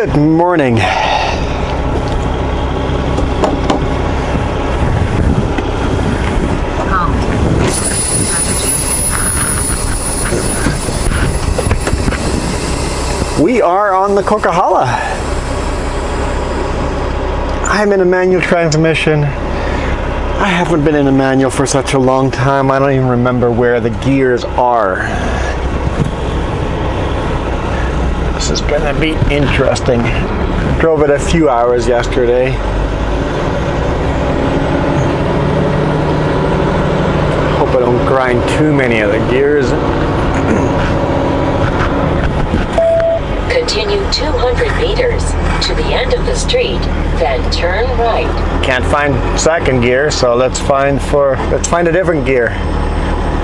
Good morning. We are on the Coquihalla. I'm in a manual transmission. I haven't been in a manual for such a long time, I don't even remember where the gears are. This is gonna be interesting. Drove it a few hours yesterday. Hope I don't grind too many of the gears. Continue 200 meters to the end of the street, then turn right. Can't find second gear, so let's find a different gear.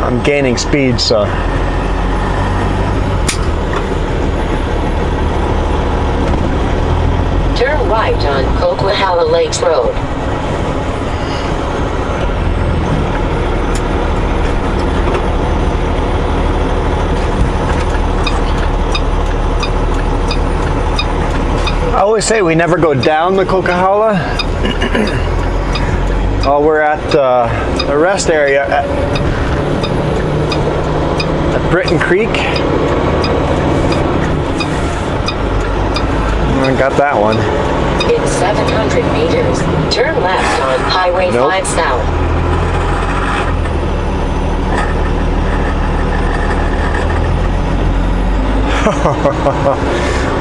I'm gaining speed, so. Turn right on Coquihalla Lakes Road. I always say we never go down the Coquihalla. Oh, we're at the rest area at Britton Creek. I got that one. In 700 meters, turn left on Highway 5 South.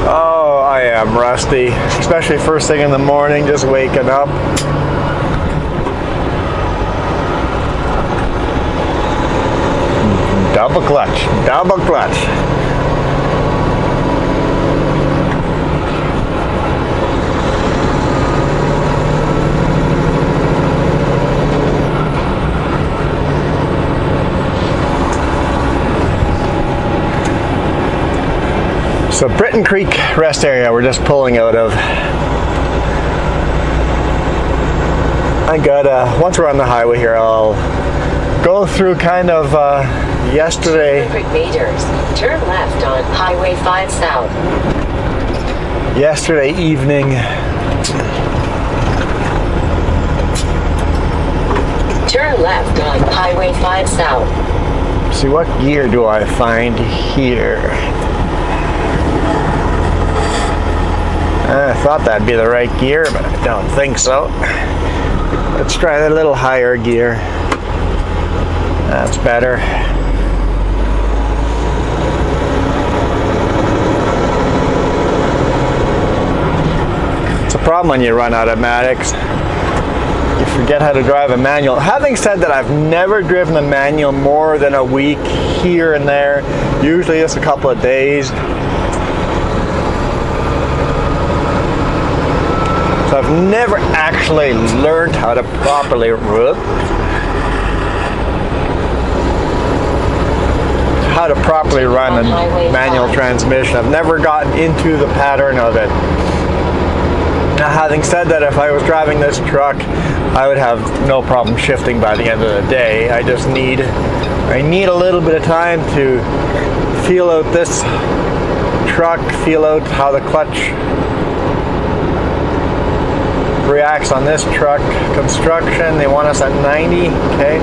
Oh, I am rusty, especially first thing in the morning, just waking up. Double clutch, double clutch. So Britton Creek rest area we're just pulling out of. I got once we're on the highway here, I'll go through kind of yesterday. 200 meters, turn left on Highway 5 South. Yesterday evening. Turn left on Highway 5 South. See, what gear do I find here? I thought that'd be the right gear, but I don't think so. Let's try the little higher gear. That's better. It's a problem when you run automatics. You forget how to drive a manual. Having said that, I've never driven a manual more than a week here and there. Usually just a couple of days. So I've never actually learned how to properly run a manual transmission. I've never gotten into the pattern of it. Now, having said that, if I was driving this truck, I would have no problem shifting by the end of the day. I need a little bit of time to feel out this truck, feel out how the clutch reacts on this truck. Construction, they want us at 90, okay.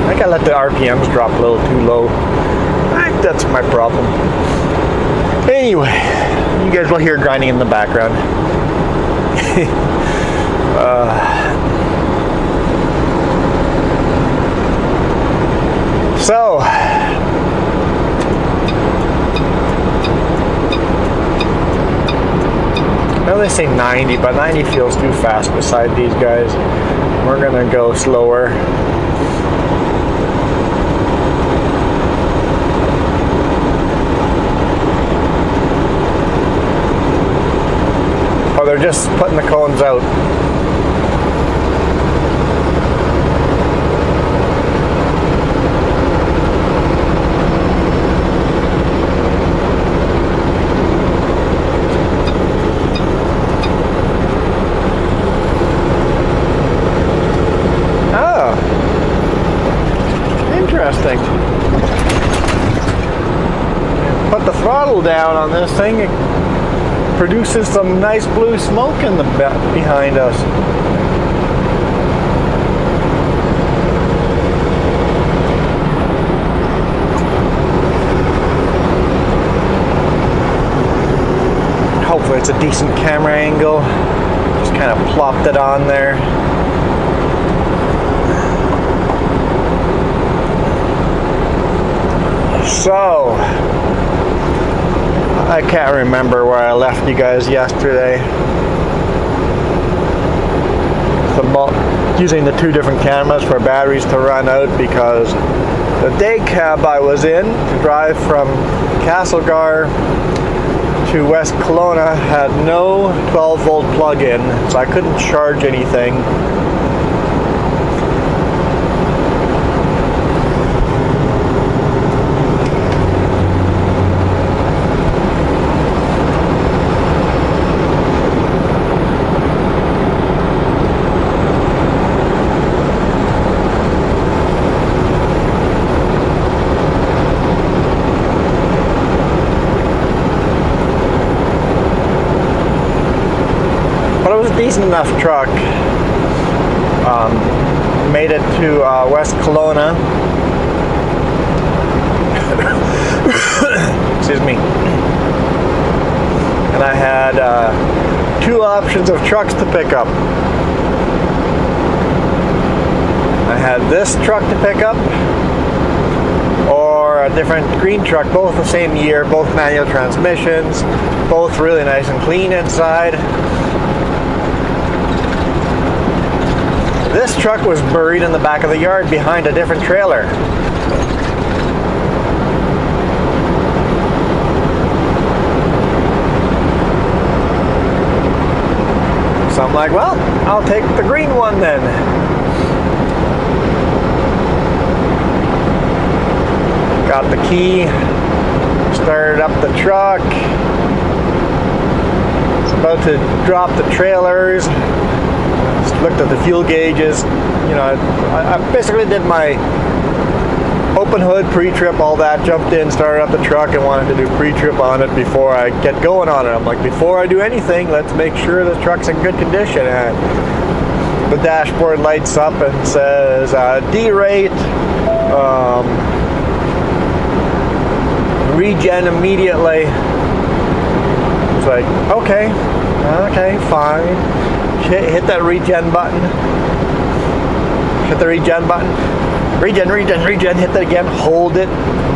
I think I let the RPMs drop a little too low. I think that's my problem. Anyway, you guys will hear grinding in the background. So, well, they say 90, but 90 feels too fast beside these guys. We're gonna go slower. Oh, they're just putting the cones out. throttle down on this thing, it produces some nice blue smoke in the behind us. Hopefully it's a decent camera angle. Just kind of plopped it on there. So, I can't remember where I left you guys yesterday. It's about using the two different cameras for batteries to run out, because the day cab I was in to drive from Castlegar to West Kelowna had no 12-volt plug-in, so I couldn't charge anything. Decent enough truck. Made it to West Kelowna. Excuse me. And I had two options of trucks to pick up. I had this truck to pick up, or a different green truck, both the same year, both manual transmissions, both really nice and clean inside. This truck was buried in the back of the yard behind a different trailer. So I'm like, well, I'll take the green one then. Got the key, started up the truck. It's about to drop the trailers. Looked at the fuel gauges. You know, I basically did my open hood, pre-trip, all that, jumped in, started up the truck, and wanted to do pre-trip on it before I get going on it. I'm like, before I do anything, let's make sure the truck's in good condition. And the dashboard lights up and says D-rate, regen immediately. It's like, okay, fine. Hit that regen button. Hit the regen button. Regen, hit that again, hold it,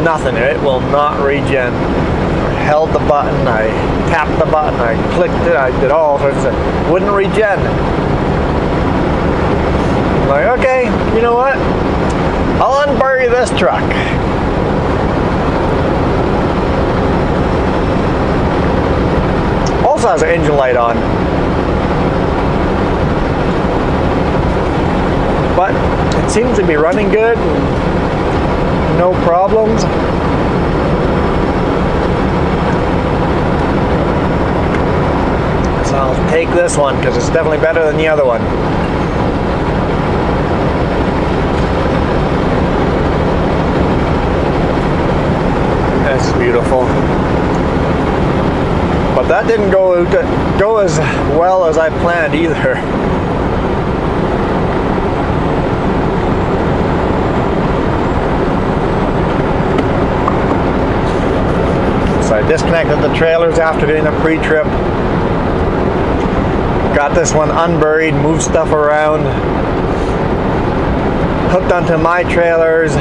nothing, it will not regen. I held the button, I tapped the button, I clicked it, I did all sorts of stuff. Wouldn't regen. I'm like, okay, you know what? I'll unbury this truck. Also has an engine light on. But it seems to be running good, no problems. So I'll take this one because it's definitely better than the other one. That's beautiful. But that didn't go as well as I planned either. So I disconnected the trailers after doing a pre-trip. Got this one unburied, moved stuff around. Hooked onto my trailers.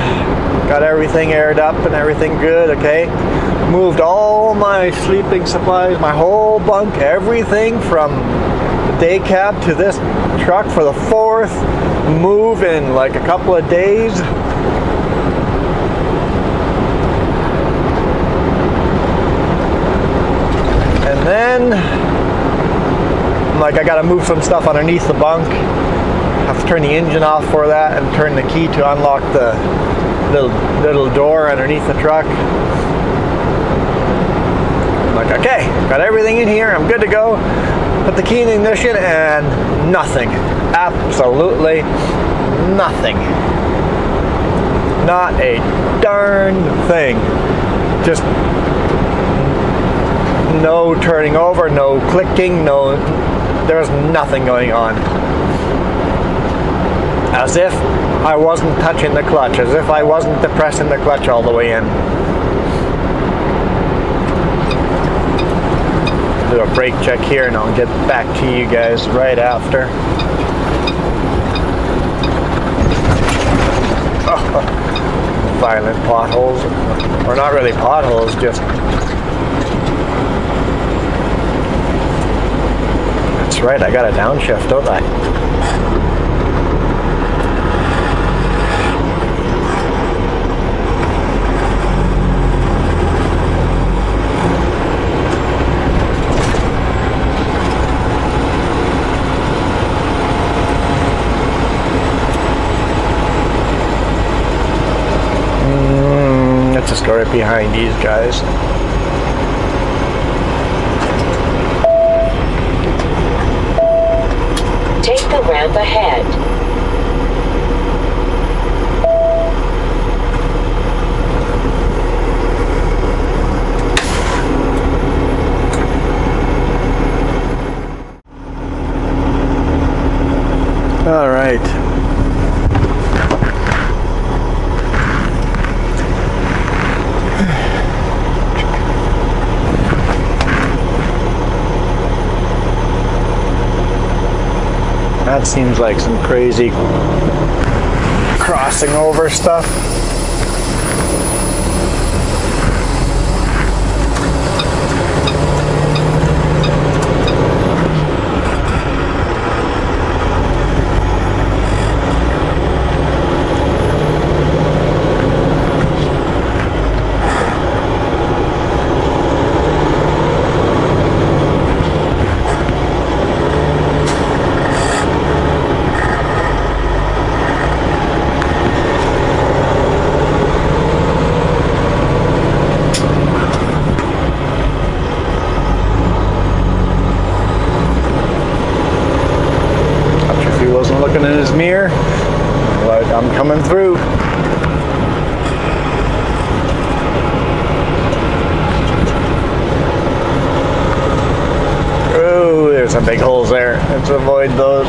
Got everything aired up and everything good, okay? Moved all my sleeping supplies, my whole bunk, everything from the day cab to this truck for the fourth move in like a couple of days. And then, like, I gotta move some stuff underneath the bunk. Have to turn the engine off for that and turn the key to unlock the little door underneath the truck. I'm like, okay, got everything in here, I'm good to go. Put the key in the ignition and nothing. Absolutely nothing. Not a darn thing. Just no turning over, no clicking, there was nothing going on. As if I wasn't touching the clutch, as if I wasn't depressing the clutch all the way in. Do a brake check here and I'll get back to you guys right after. Oh, violent potholes, or not really potholes, just that's right, I got a downshift, don't I? Let's just go right behind these guys. Take the ramp ahead. All right. That seems like some crazy crossing over stuff. Looking in his mirror, but I'm coming through. Oh, there's some big holes there. Let's avoid those.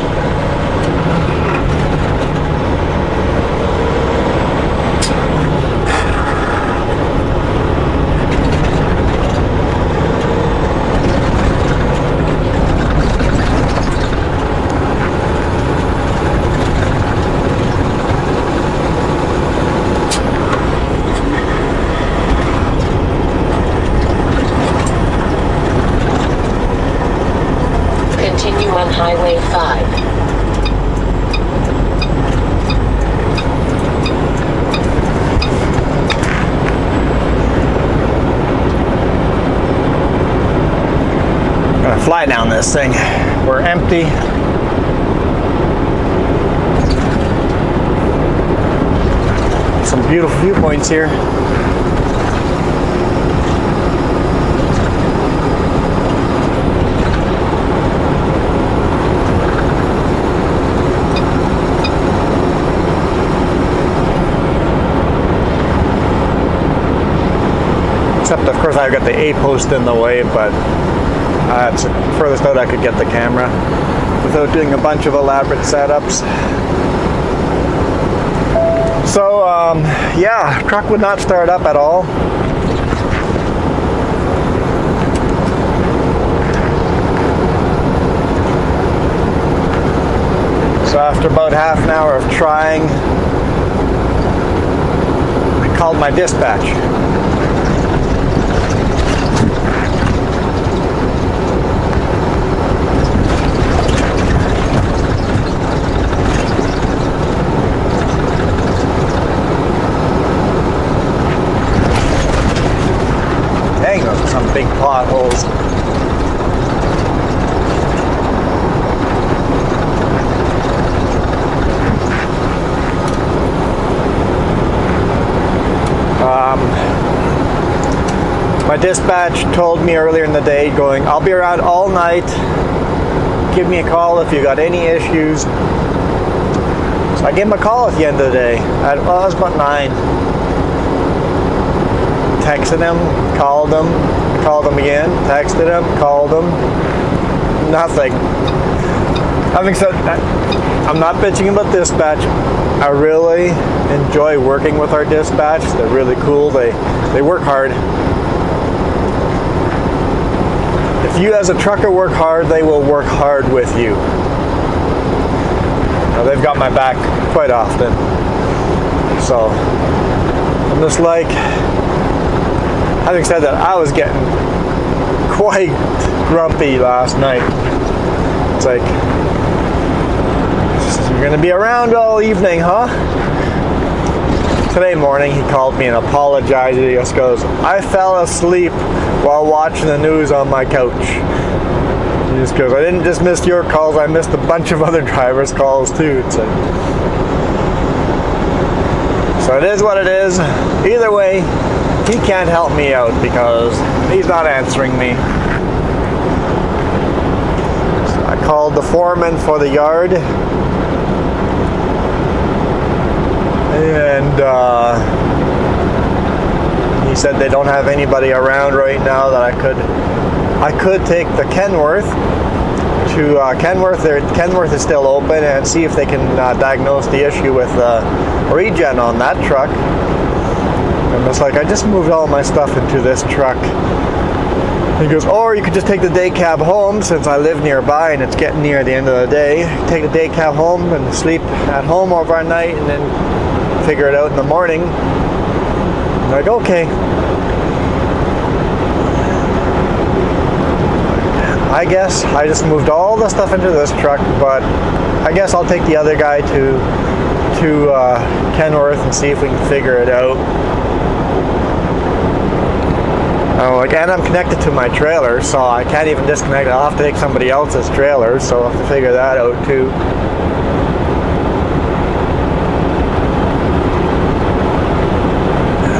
Continue on Highway 5. I'm gonna fly down this thing. We're empty. Some beautiful viewpoints here. Except, of course, I've got the A-post in the way, but it's the furthest out I could get the camera without doing a bunch of elaborate setups. So, yeah, truck would not start up at all. So after about half an hour of trying, I called my dispatch. Dang, those are some big potholes. My dispatch told me earlier in the day, going, I'll be around all night. Give me a call if you got any issues. So I gave him a call at the end of the day. Well, it was about 9. Texted him, called him, Called him again, texted him, called him. Nothing. Having said that, I'm not bitching about dispatch. I really enjoy working with our dispatch. They're really cool. They work hard. If you as a trucker work hard, they will work hard with you. Now, they've got my back quite often. So I'm just like, having said that, I was getting quite grumpy last night. It's like, you're gonna be around all evening, huh? Today morning he called me and apologized. He just goes, I fell asleep while watching the news on my couch. He just goes, I didn't just miss your calls, I missed a bunch of other drivers' calls too. It's like, so it is what it is. Either way, he can't help me out because he's not answering me. So I called the foreman for the yard, and he said they don't have anybody around right now that I could take the Kenworth to Kenworth. Kenworth is still open, and see if they can diagnose the issue with regen on that truck. And it's like, I just moved all my stuff into this truck. He goes, or you could just take the day cab home, since I live nearby and it's getting near the end of the day. Take the day cab home and sleep at home overnight and then figure it out in the morning. I'm like, okay. I guess I just moved all the stuff into this truck, but I guess I'll take the other guy to Kenworth and see if we can figure it out. And I'm connected to my trailer, so I can't even disconnect it. I'll have to take somebody else's trailer, so I'll have to figure that out too.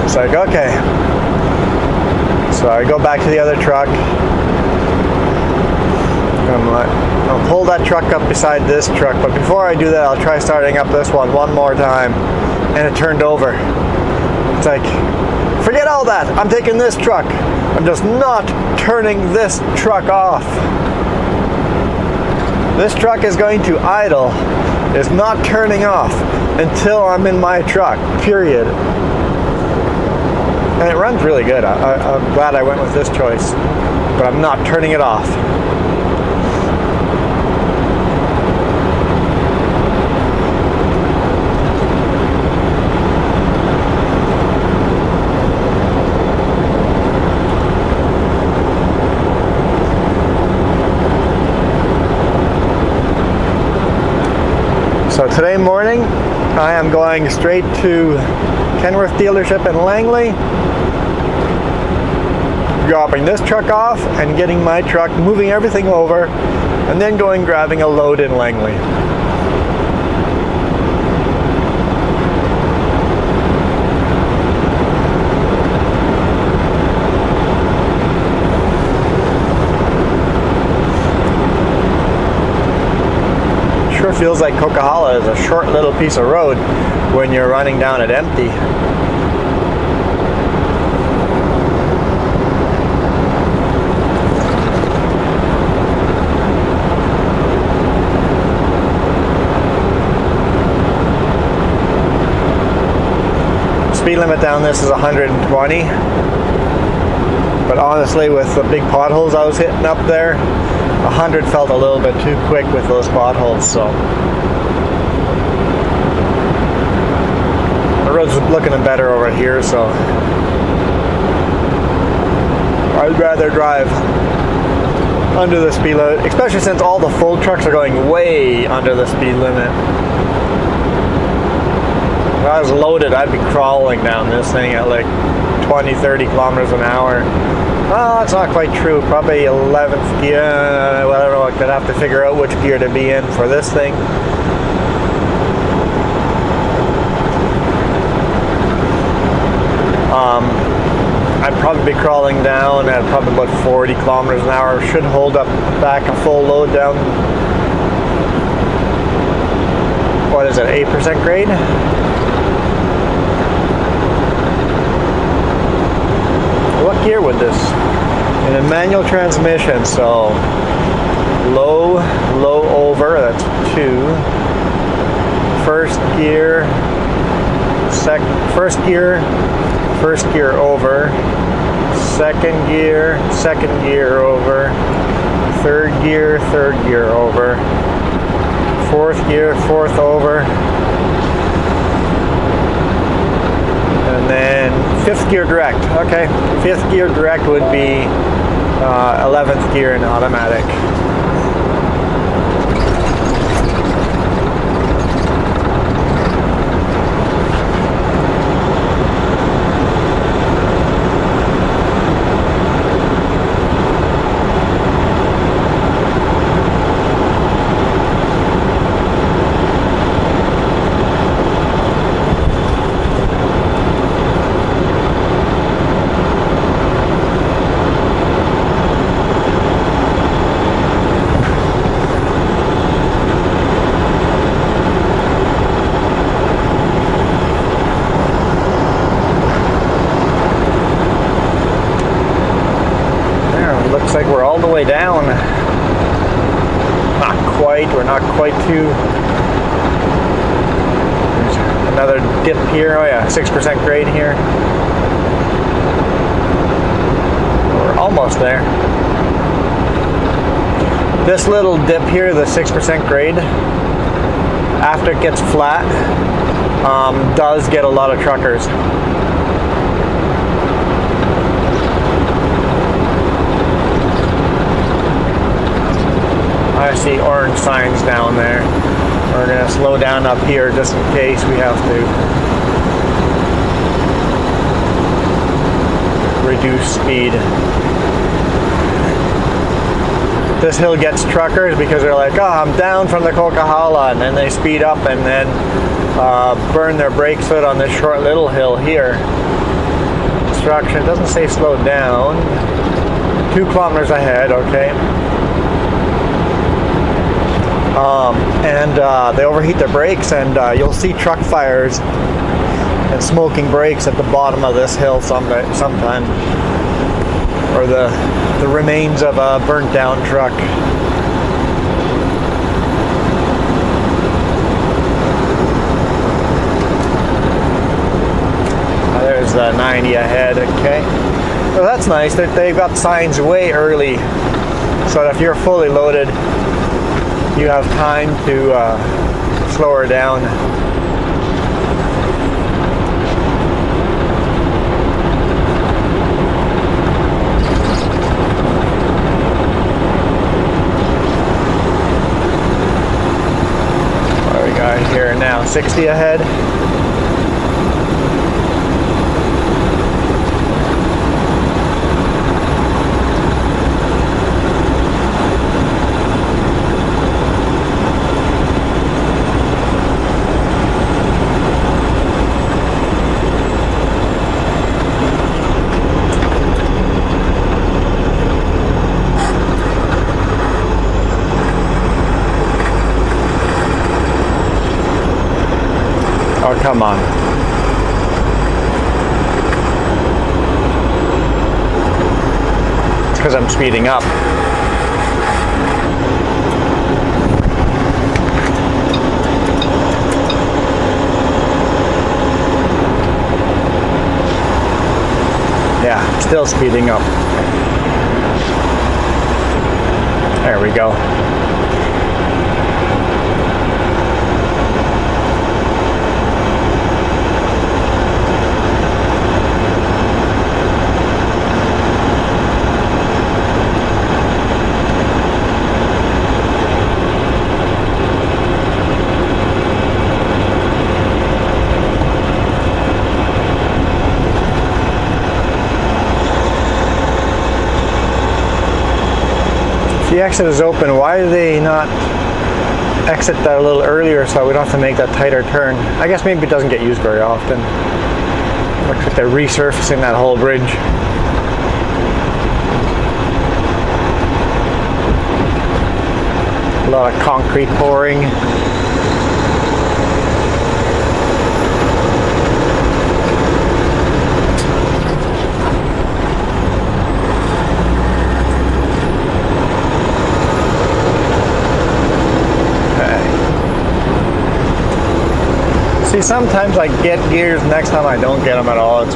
It's like, okay. So I go back to the other truck. I'll pull that truck up beside this truck, but before I do that, I'll try starting up this one more time. And it turned over. It's like, forget all that. I'm taking this truck. I'm just not turning this truck off. This truck is going to idle. It's not turning off until I'm in my truck, period. And it runs really good. I'm glad I went with this choice, but I'm not turning it off. So today morning, I am going straight to Kenworth dealership in Langley, dropping this truck off and getting my truck, moving everything over, and then going grabbing a load in Langley. Sure feels like Coquihalla is a short little piece of road when you're running down it empty. Speed limit down this is 120, but honestly, with the big potholes I was hitting up there, 100 felt a little bit too quick with those potholes. So the road's looking better over here, so I'd rather drive under the speed limit, especially since all the full trucks are going way under the speed limit. If I was loaded, I'd be crawling down this thing at like 20-30 kilometers an hour. Well, that's not quite true. Probably 11th gear. Well, I don't know. I'd have to figure out which gear to be in for this thing. I'd probably be crawling down at probably about 40 kilometers an hour. Should hold up back a full load down. What is it? 8% grade? What gear would this? in a manual transmission, so low over, that's 2. First gear over. Second gear over. Third gear over. Fourth over. And then 5th gear direct. Okay, 5th gear direct would be 11th gear in automatic. Looks like we're all the way down. Not quite, we're not quite to. There's another dip here. Oh yeah, 6% grade here. We're almost there. This little dip here, the 6% grade, after it gets flat, does get a lot of truckers. I see orange signs down there. We're going to slow down up here just in case we have to reduce speed. This hill gets truckers because they're like, oh, I'm down from the Coquihalla, and then they speed up and then burn their brake foot on this short little hill here. Instruction, it doesn't say slow down. 2 kilometers ahead, okay. And they overheat their brakes, and you'll see truck fires and smoking brakes at the bottom of this hill sometime, or the remains of a burnt down truck. There's the 90 ahead, okay. So that's nice that they've got signs way early, so that if you're fully loaded, you have time to slow her down. What do we got here now? 60 ahead. Oh, come on. It's because I'm speeding up. Yeah, I'm still speeding up. There we go. The exit is open. Why do they not exit that a little earlier so we don't have to make that tighter turn? I guess maybe it doesn't get used very often. Looks like they're resurfacing that whole bridge. A lot of concrete pouring. sometimes I get gears, next time I don't get them at all. It's,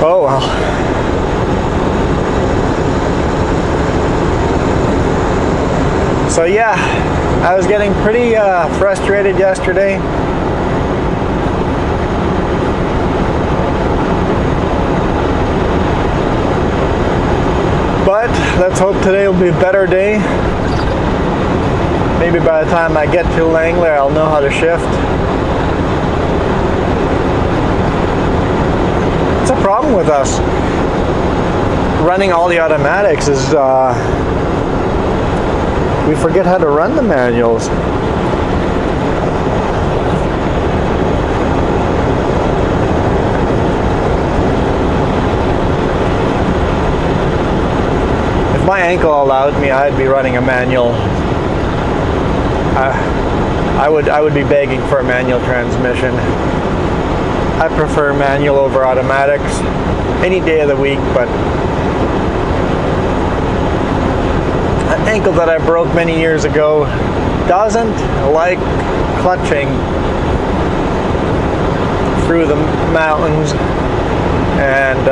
oh well. So yeah, I was getting pretty frustrated yesterday. But let's hope today will be a better day. Maybe by the time I get to Langley, I'll know how to shift. It's a problem with us running all the automatics is we forget how to run the manuals. If my ankle allowed me, I'd be running a manual. I would be begging for a manual transmission. I prefer manual over automatics any day of the week, but an ankle that I broke many years ago doesn't like clutching through the mountains and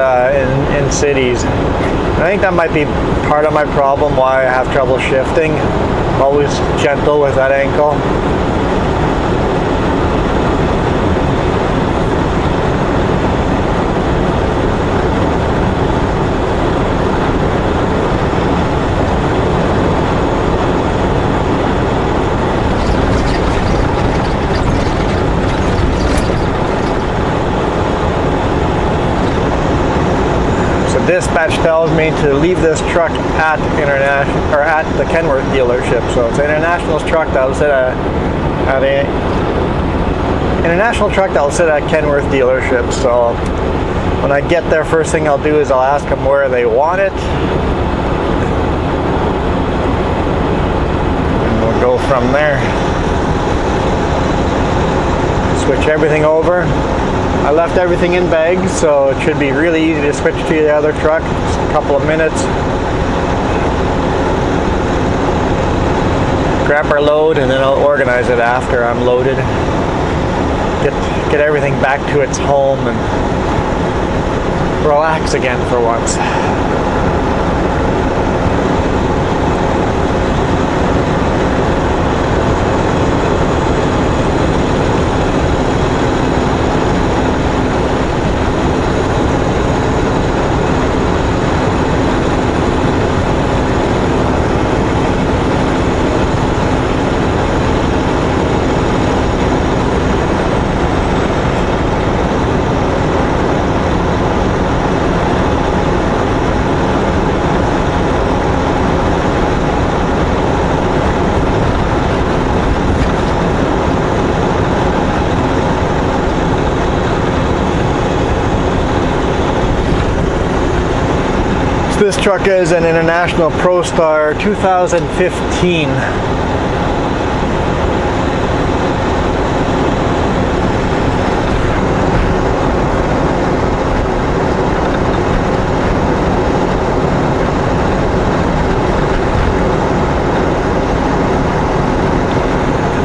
in cities. I think that might be part of my problem, why I have trouble shifting. I'm always gentle with that ankle. Dispatch tells me to leave this truck at the Kenworth dealership. So it's an international truck that will sit at Kenworth dealership. So when I get there, first thing I'll do is I'll ask them where they want it, and we'll go from there. Switch everything over. I left everything in bags, so it should be really easy to switch to the other truck. Just a couple of minutes. Grab our load, and then I'll organize it after I'm loaded. Get everything back to its home and relax again for once. This truck is an International ProStar 2015.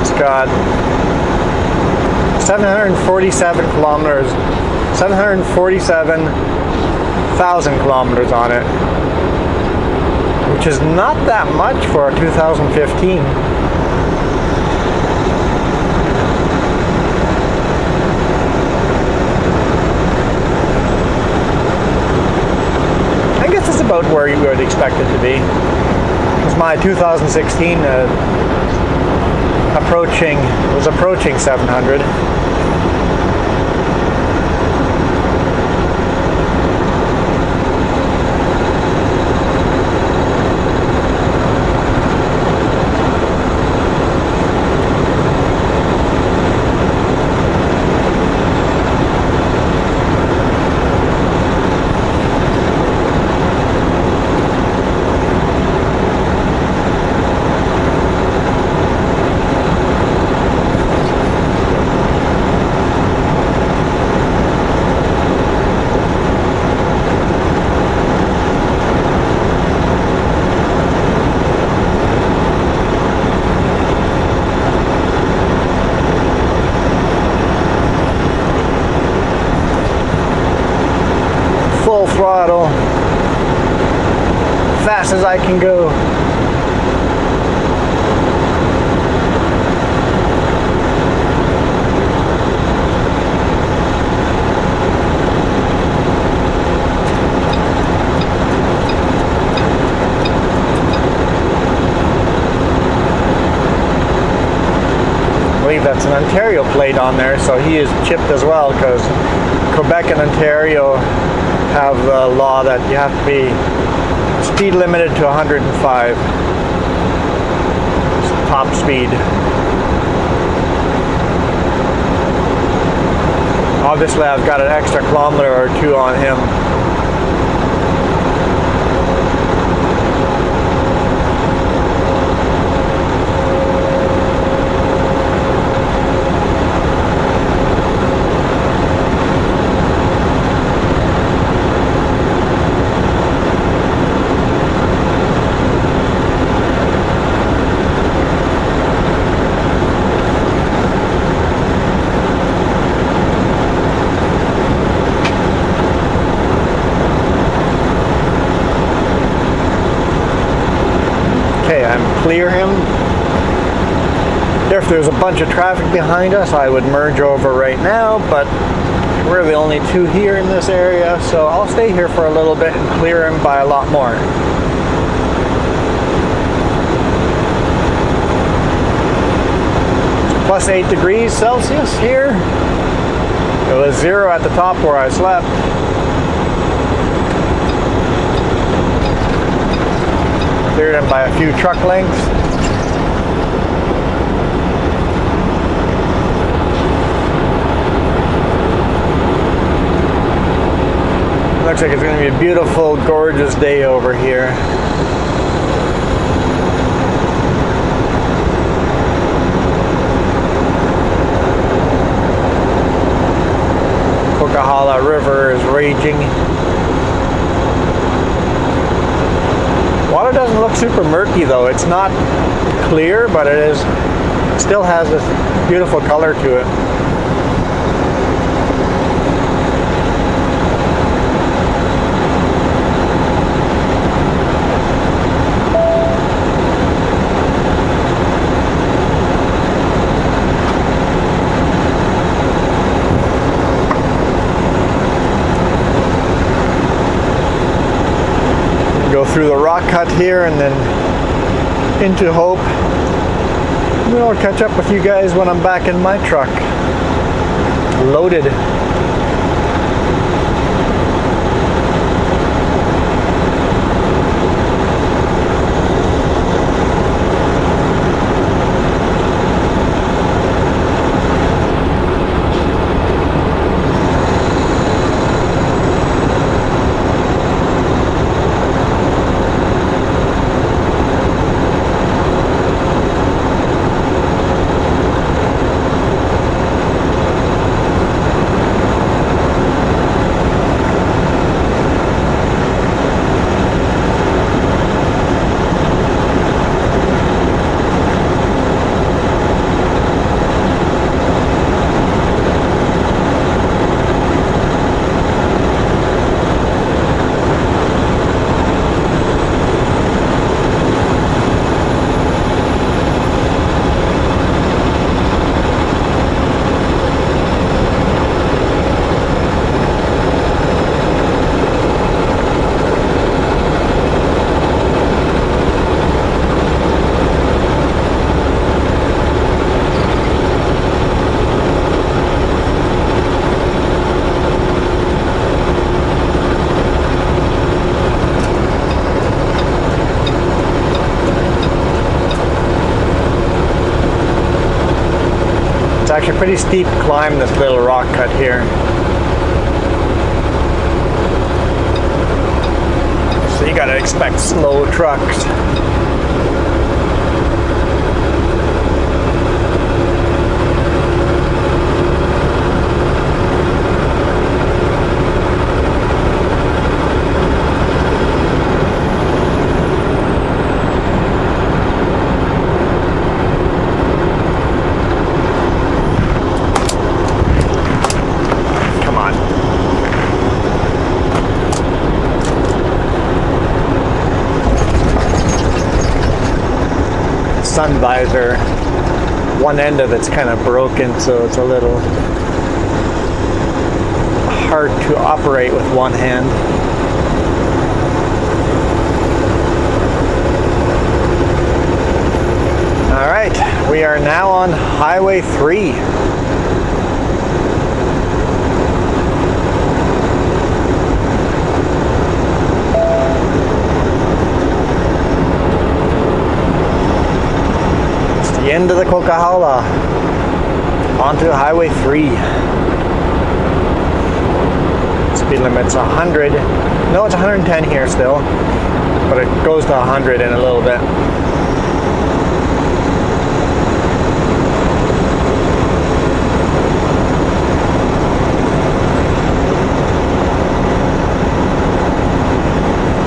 It's got 747 kilometers, 747,000 kilometers on it, which is not that much for a 2015. I guess it's about where you would expect it to be. Because my 2016 was approaching 700. I can go. I believe that's an Ontario plate on there, so he is chipped as well, because Quebec and Ontario have the law that you have to be speed limited to 105 top speed. Obviously I've got an extra kilometer or two on him. Clear him. If there's a bunch of traffic behind us, I would merge over right now, but we're the only two here in this area, so I'll stay here for a little bit and clear him by a lot more. It's plus 8 degrees Celsius here. It was 0 at the top where I slept. Cleared him by a few truck lengths. Looks like it's going to be a beautiful, gorgeous day over here. Coquihalla River is raging. Water doesn't look super murky though. It's not clear, but it still has this beautiful color to it. Go through the rock cut here and then into Hope. And then I'll catch up with you guys when I'm back in my truck. Loaded. Actually a pretty steep climb, this little rock cut here. So you gotta expect slow trucks. sun visor, one end of it's kind of broken, so it's a little hard to operate with one hand. All right, we are now on Highway 3. It's the end of the Coquihalla. Onto Highway 3. Speed limit's 100. No, it's 110 here still, but it goes to 100 in a little bit.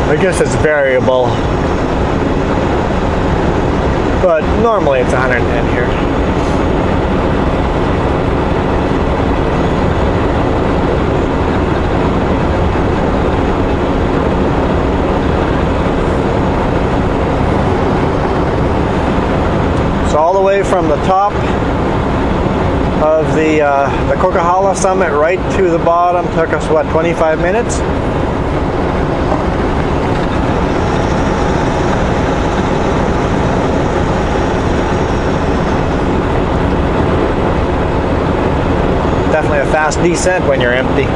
I guess it's variable, but normally it's 110 here. So all the way from the top of the Coquihalla summit right to the bottom took us, what, 25 minutes? Definitely a fast descent when you're empty.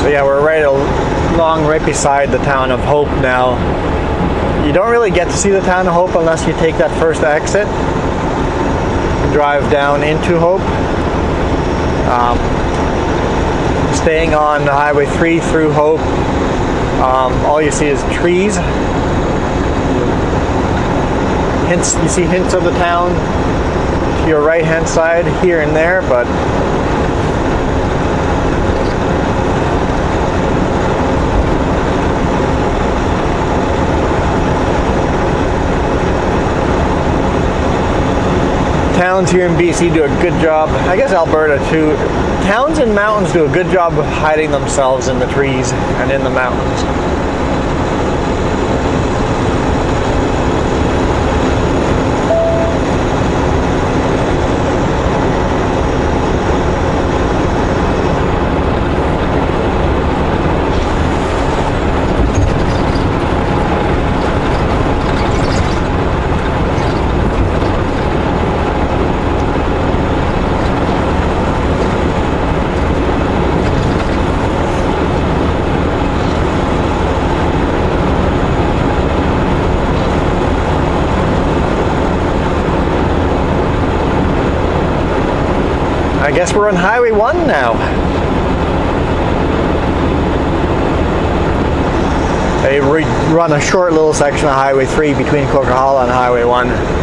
Yeah, we're right beside the town of Hope now. You don't really get to see the town of Hope unless you take that first exit, drive down into Hope. Staying on Highway 3 through Hope, all you see is trees. You see hints of the town to your right hand side here and there, but towns here in BC do a good job, I guess Alberta too, towns and mountains do a good job of hiding themselves in the trees and in the mountains. I guess we're on Highway 1 now. They run a short little section of Highway 3 between Coquihalla and Highway 1.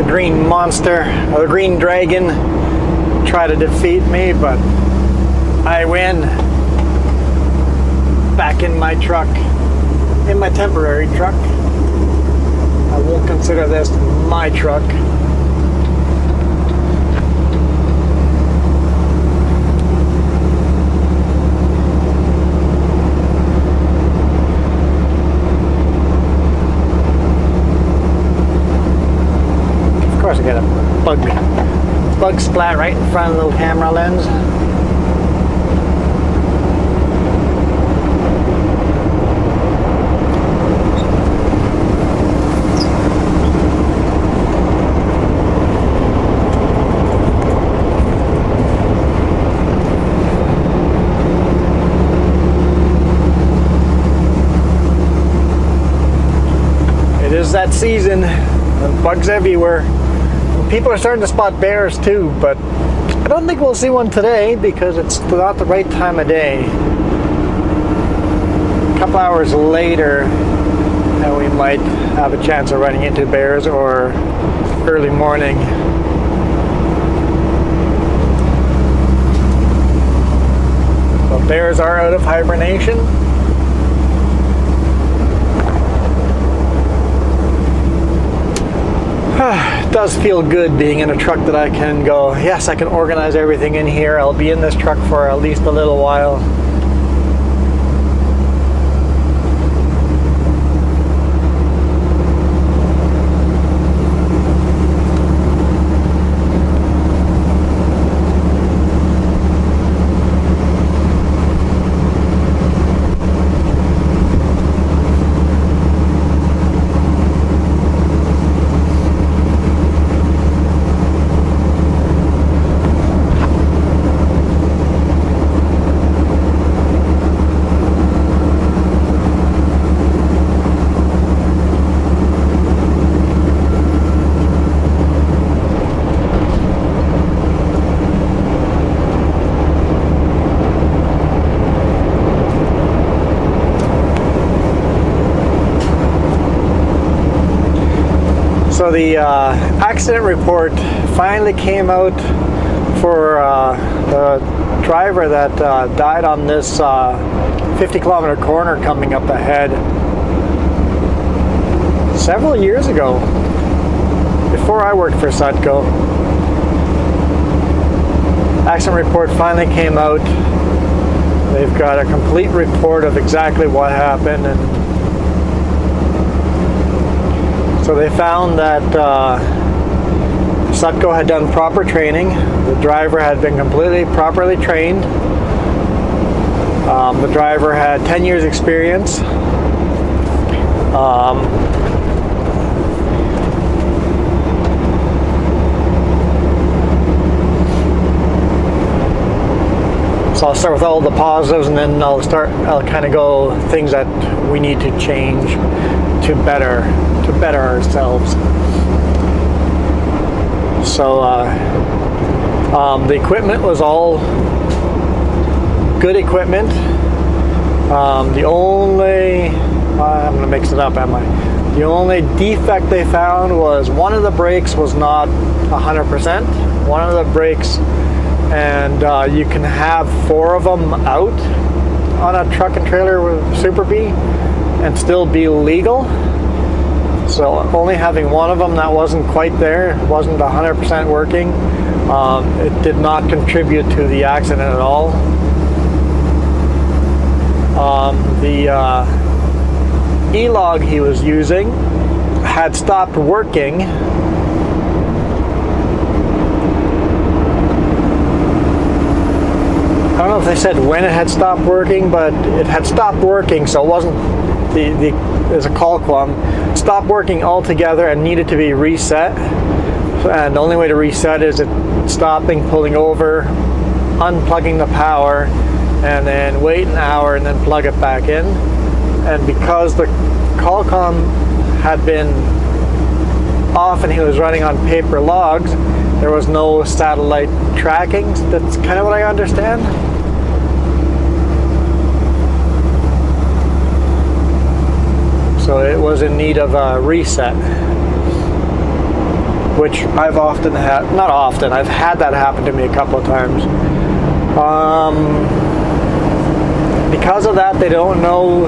Green monster, or the green dragon, try to defeat me, but I win. Back in my truck, in my temporary truck. I won't consider this my truck. Of course, I got a bug splat right in front of the little camera lens. It is that season, and bugs everywhere. People are starting to spot bears too, but I don't think we'll see one today because it's not the right time of day. A couple hours later, and we might have a chance of running into bears, or early morning. So bears are out of hibernation. It does feel good being in a truck that I can go, yes, I can organize everything in here. I'll be in this truck for at least a little while. So the accident report finally came out for the driver that died on this 50-kilometer corner coming up ahead several years ago, before I worked for Sutco. Accident report finally came out. They've got a complete report of exactly what happened, and so they found that Sutco had done proper training. The driver had been properly trained. The driver had 10 years experience. So I'll start with all the positives, and then I'll kind of go things that we need to change to better ourselves. So the equipment was all good equipment. The only, I'm going to mix it up, am I? The only defect they found was one of the brakes was not 100%. One of the brakes, and you can have 4 of them out on a truck and trailer with Super B and still be legal. So only having one of them that wasn't quite there, wasn't 100% working, it did not contribute to the accident at all. The E-log he was using had stopped working. I don't know if they said when it had stopped working, but it had stopped working, so it wasn't there's a call clump, stopped working altogether and needed to be reset. And the only way to reset is it stopping, pulling over, unplugging the power, and then wait an hour and then plug it back in. And because the call clump had been off and he was running on paper logs, there was no satellite tracking. That's kind of what I understand. So it was in need of a reset. which I've often had, not often, I've had that happen to me a couple of times. Because of that, they don't know,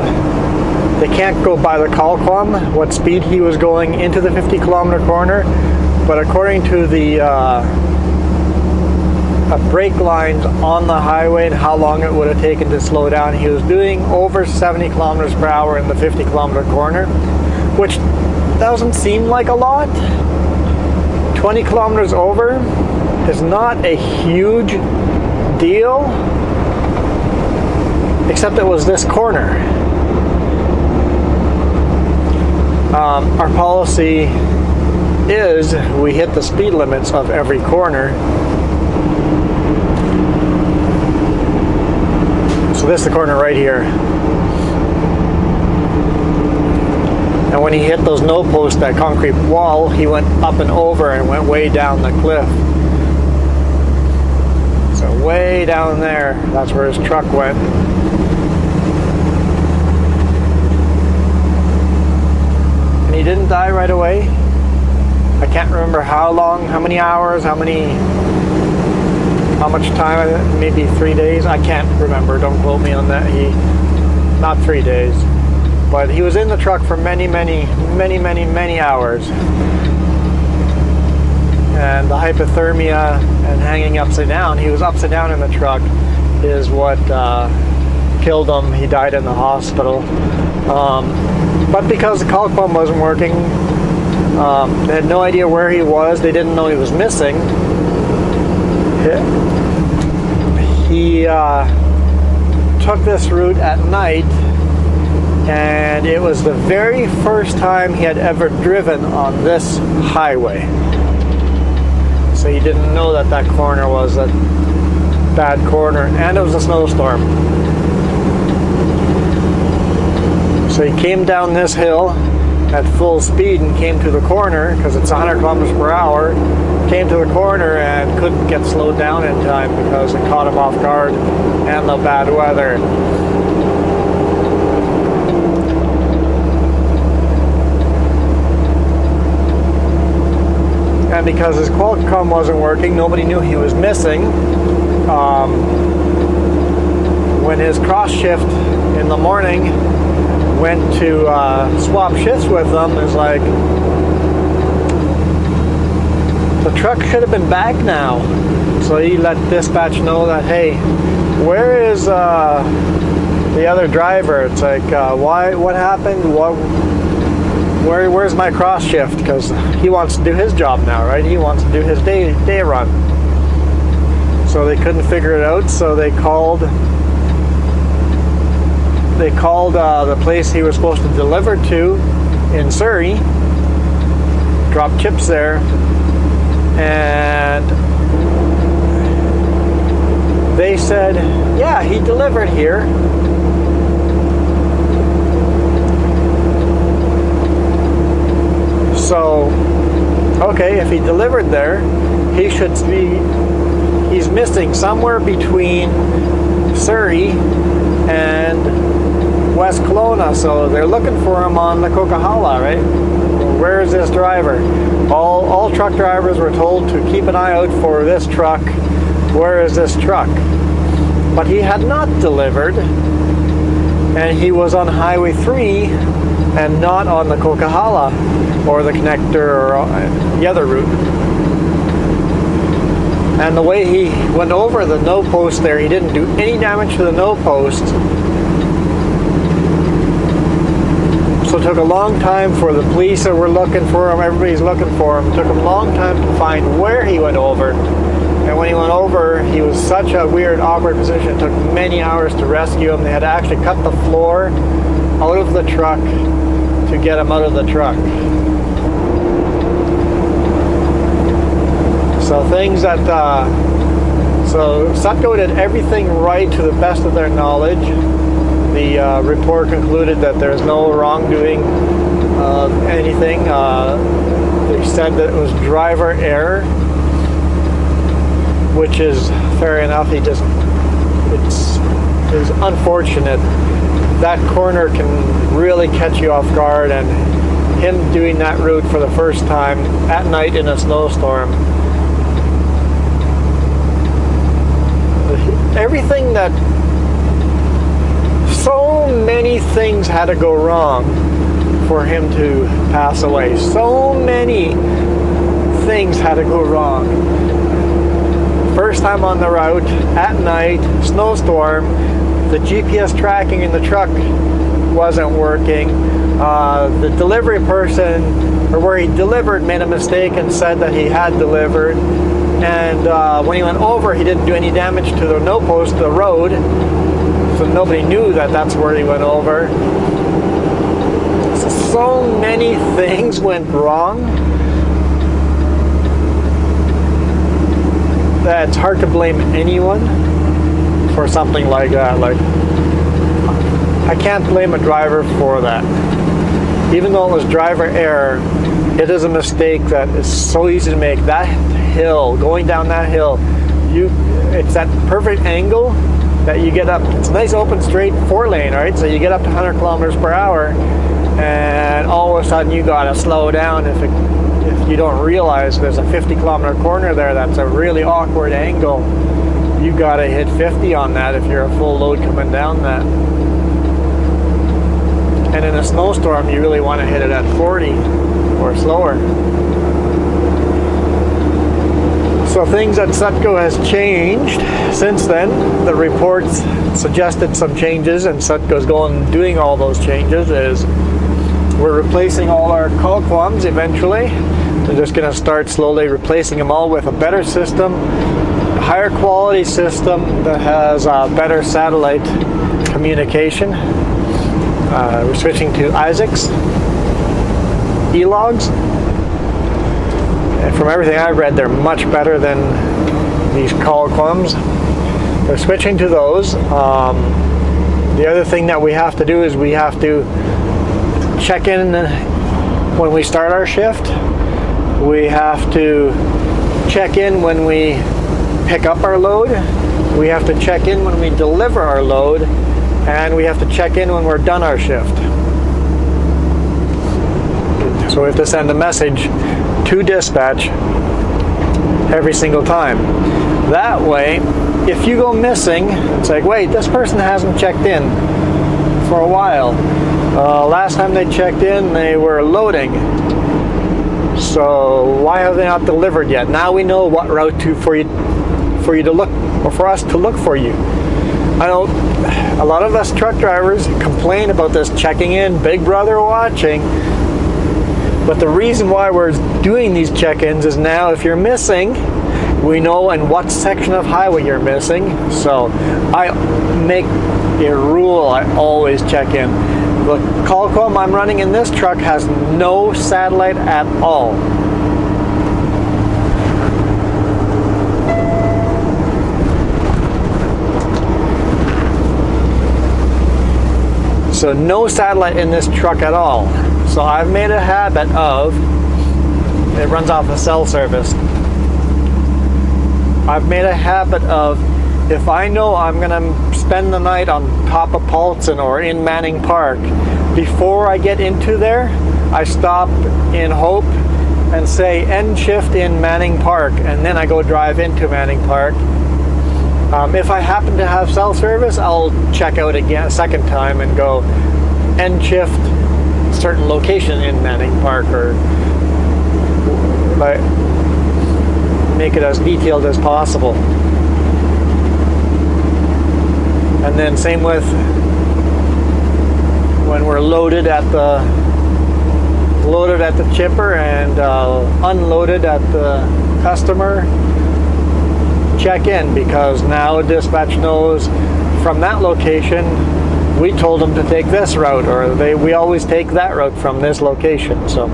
they can't go by the call column what speed he was going into the 50-kilometer corner, but according to the brake lines on the highway and how long it would have taken to slow down, he was doing over 70 kilometers per hour in the 50-kilometer corner, which doesn't seem like a lot. 20 kilometers over is not a huge deal, except it was this corner. Our policy is we hit the speed limits of every corner. So this is the corner right here. And when he hit those no posts, that concrete wall, he went up and over and went way down the cliff. So way down there, that's where his truck went. And he didn't die right away. I can't remember how long, how many hours, how much time, maybe 3 days. I can't remember, don't quote me on that. Not 3 days. But he was in the truck for many hours. And the hypothermia and hanging upside down, he was upside down in the truck, is what killed him. He died in the hospital. But because the call pump wasn't working, they had no idea where he was. They didn't know he was missing. He took this route at night, and it was the very first time he had ever driven on this highway. So he didn't know that that corner was a bad corner, and it was a snowstorm. So he came down this hill at full speed and came to the corner, because it's 100 kilometers per hour, came to the corner and couldn't get slowed down in time because it caught him off guard and the bad weather. And because his Qualcomm wasn't working, nobody knew he was missing. When his cross shift in the morning went to swap shifts with them, it's like, the truck should have been back now. So he let dispatch know that, hey, where is the other driver? It's like, why? What happened? Where's my cross shift? Because he wants to do his job now, right? He wants to do his day run. So they couldn't figure it out. So they called the place he was supposed to deliver to in Surrey, dropped chips there, and they said, yeah, he delivered here. So, okay, if he delivered there, he's missing somewhere between Surrey and West Kelowna, so they're looking for him on the Coquihalla, right? Where is this driver? All truck drivers were told to keep an eye out for this truck. Where is this truck? But he had not delivered, and he was on Highway 3 and not on the Coquihalla or the connector or the other route. And the way he went over the no post there, he didn't do any damage to the no post. So it took a long time for the police that were looking for him, everybody's looking for him. It took him a long time to find where he went over. And when he went over, he was such a weird, awkward position. It took many hours to rescue him. They had to actually cut the floor out of the truck to get him out of the truck. So things that, so Sutco did everything right to the best of their knowledge. The report concluded that there's no wrongdoing of anything. They said that it was driver error, which is fair enough. It's unfortunate. That corner can really catch you off guard, and him doing that route for the first time at night in a snowstorm. Everything that, so many things had to go wrong for him to pass away. So many things had to go wrong. First time on the route, at night, snowstorm, the GPS tracking in the truck wasn't working. The delivery person, or where he delivered, made a mistake and said that he had delivered. And when he went over, he didn't do any damage to the no post, the road. So nobody knew that that's where he went over. So many things went wrong that it's hard to blame anyone for something like that. Like, I can't blame a driver for that. Even though it was driver error, it is a mistake that is so easy to make. That hill, going down that hill, it's that perfect angle that you get up. It's a nice open straight 4-lane, right? So you get up to 100 kilometers per hour, and all of a sudden you gotta slow down if you don't realize there's a 50-kilometer corner there. That's a really awkward angle. You gotta hit 50 on that if you're a full load coming down that. And in a snowstorm, you really want to hit it at 40 or slower. So things at Sutco has changed since then. The reports suggested some changes, and Sutco's doing all those changes. Is we're replacing all our Coquihalla eventually. They're just going to start slowly replacing them all with a better system, a higher quality system that has better satellite communication. We're switching to Isaac's E-logs. And from everything I've read, they're much better than these Coquihalla. We're switching to those. The other thing that we have to do is we have to check in when we start our shift. We have to check in when we pick up our load. We have to check in when we deliver our load. And we have to check in when we're done our shift. So we have to send a message to dispatch every single time. That way, if you go missing, it's like, wait, this person hasn't checked in for a while. Last time they checked in, they were loading. So why have they not delivered yet? Now we know what route for you to look, or for us to look for you. I know a lot of us truck drivers complain about this checking in, Big Brother watching. But the reason why we're doing these check-ins is now if you're missing, we know in what section of highway you're missing. So I make a rule, I always check in. The Coquihalla I'm running in this truck has no satellite at all. So no satellite in this truck at all. So I've made a habit of, it runs off a cell service. I've made a habit of, if I know I'm gonna spend the night on top of Paulson or in Manning Park, before I get into there, I stop in Hope and say end shift in Manning Park, and then I go drive into Manning Park. If I happen to have cell service, I'll check out again a second time and go end shift certain location in Manning Park, or like make it as detailed as possible. And then same with when we're loaded at the chipper and unloaded at the customer. Check in, because now dispatch knows from that location we told them to take this route, or we always take that route from this location. So,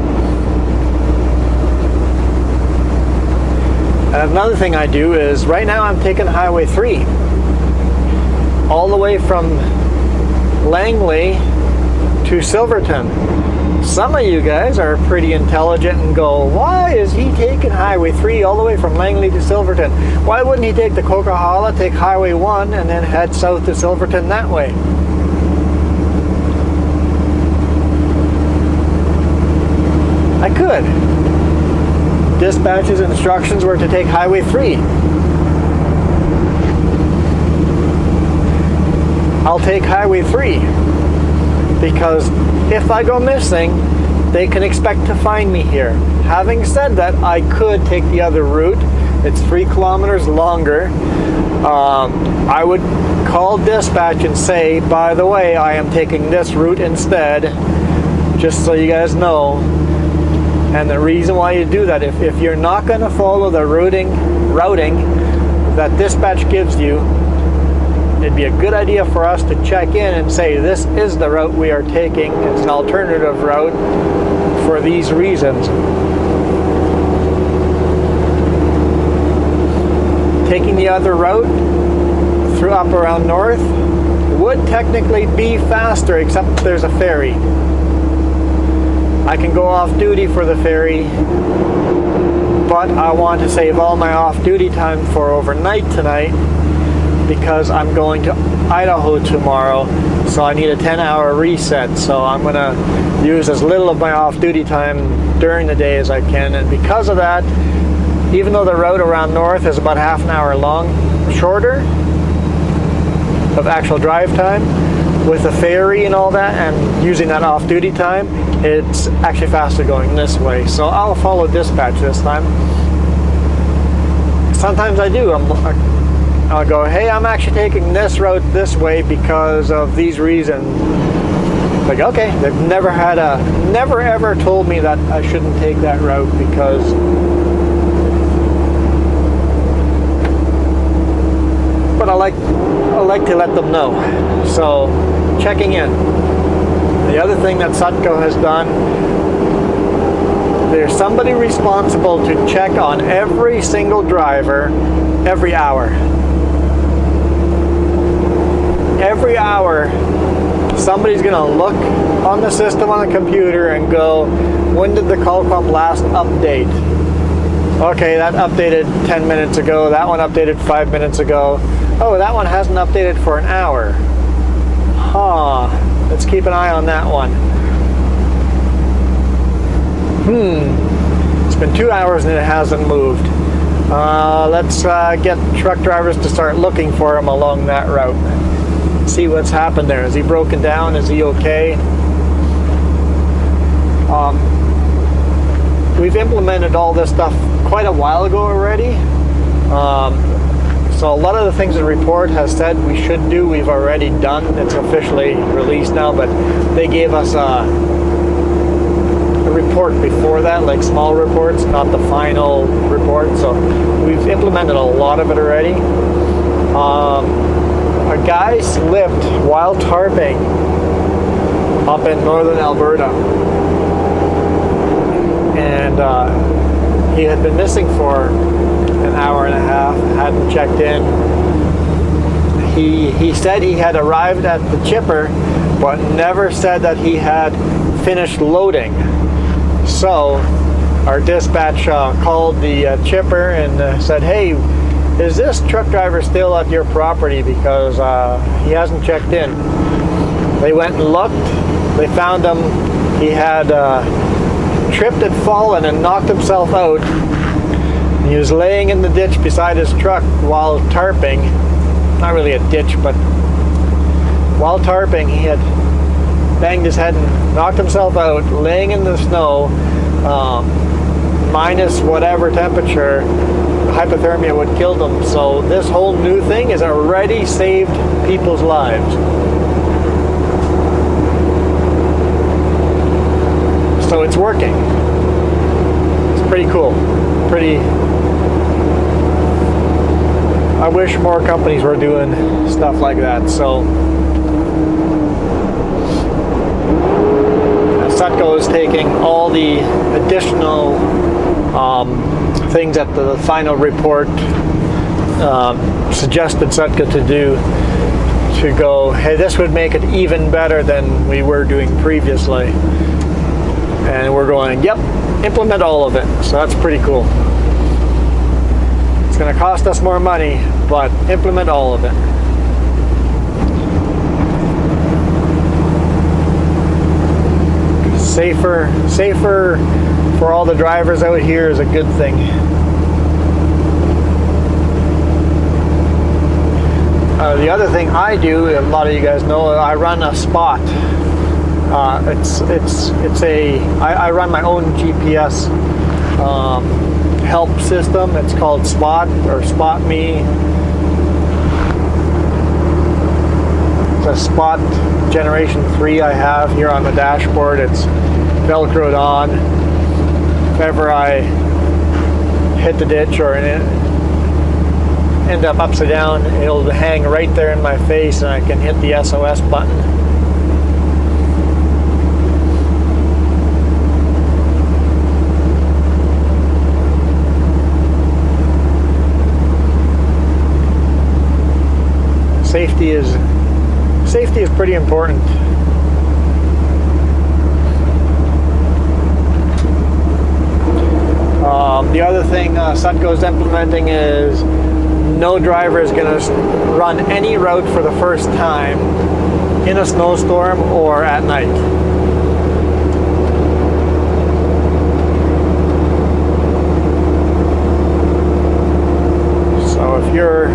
and another thing I do is right now I'm taking Highway 3 all the way from Langley to Silverton. Some of you guys are pretty intelligent and go, why is he taking Highway 3 all the way from Langley to Silverton? Why wouldn't he take the Coquihalla, take Highway 1, and then head south to Silverton that way? good. Dispatch's instructions were to take Highway 3. I'll take Highway 3 because if I go missing, they can expect to find me here. Having said that, I could take the other route. It's 3 kilometers longer. I would call dispatch and say, by the way, I am taking this route instead, just so you guys know. And the reason why you do that, if you're not going to follow the routing that dispatch gives you, it'd be a good idea for us to check in and say, this is the route we are taking. It's an alternative route for these reasons. Taking the other route through up around north would technically be faster, except there's a ferry. I can go off duty for the ferry, but I want to save all my off duty time for overnight tonight because I'm going to Idaho tomorrow, so I need a 10-hour reset. So I'm going to use as little of my off duty time during the day as I can, and because of that, even though the route around north is about half an hour long, shorter of actual drive time, with the ferry and all that, and using that off-duty time, it's actually faster going this way. So I'll follow dispatch this time. Sometimes I do. I'll go, hey, I'm actually taking this route this way because of these reasons. Like, okay, they've never ever told me that I shouldn't take that route because but I like to let them know. So, checking in. The other thing that Sutco has done, there's somebody responsible to check on every single driver every hour. Every hour, somebody's going to look on the system on the computer and go, when did the call pump last update? Okay, that updated 10 minutes ago. That one updated 5 minutes ago. Oh, that one hasn't updated for an hour. Huh. Let's keep an eye on that one. It's been 2 hours and it hasn't moved. Let's get truck drivers to start looking for him along that route. See what's happened there. Is he broken down? Is he okay? We've implemented all this stuff quite a while ago already. So a lot of the things the report has said we should do, we've already done. It's officially released now, but they gave us a report before that, like small reports, not the final report. So we've implemented a lot of it already. A guy slipped while tarping up in northern Alberta. And he had been missing for an hour and a half, hadn't checked in. He said he had arrived at the chipper, but never said that he had finished loading. So our dispatch called the chipper and said, hey, is this truck driver still at your property, because he hasn't checked in. They went and looked. They found him. He had tripped and fallen and knocked himself out. He was laying in the ditch beside his truck while tarping. Not really a ditch, but while tarping, he had banged his head and knocked himself out, laying in the snow, minus whatever temperature. Hypothermia would kill them. So this whole new thing has already saved people's lives. So it's working. It's pretty cool. I wish more companies were doing stuff like that. So Sutco is taking all the additional things that the final report suggested Sutco to do, to go, hey, this would make it even better than we were doing previously. And we're going, yep, implement all of it. So that's pretty cool. It's going to cost us more money, but implement all of it. safer for all the drivers out here is a good thing. The other thing I do, a lot of you guys know, I run a Spot. I run my own GPS help system. It's called Spot or Spot Me. It's a Spot Generation 3 I have here on the dashboard. It's Velcroed on. If ever I hit the ditch or end up upside down, it'll hang right there in my face and I can hit the SOS button. Safety is pretty important. The other thing Sutco's implementing is no driver is going to run any route for the first time in a snowstorm or at night. So if you're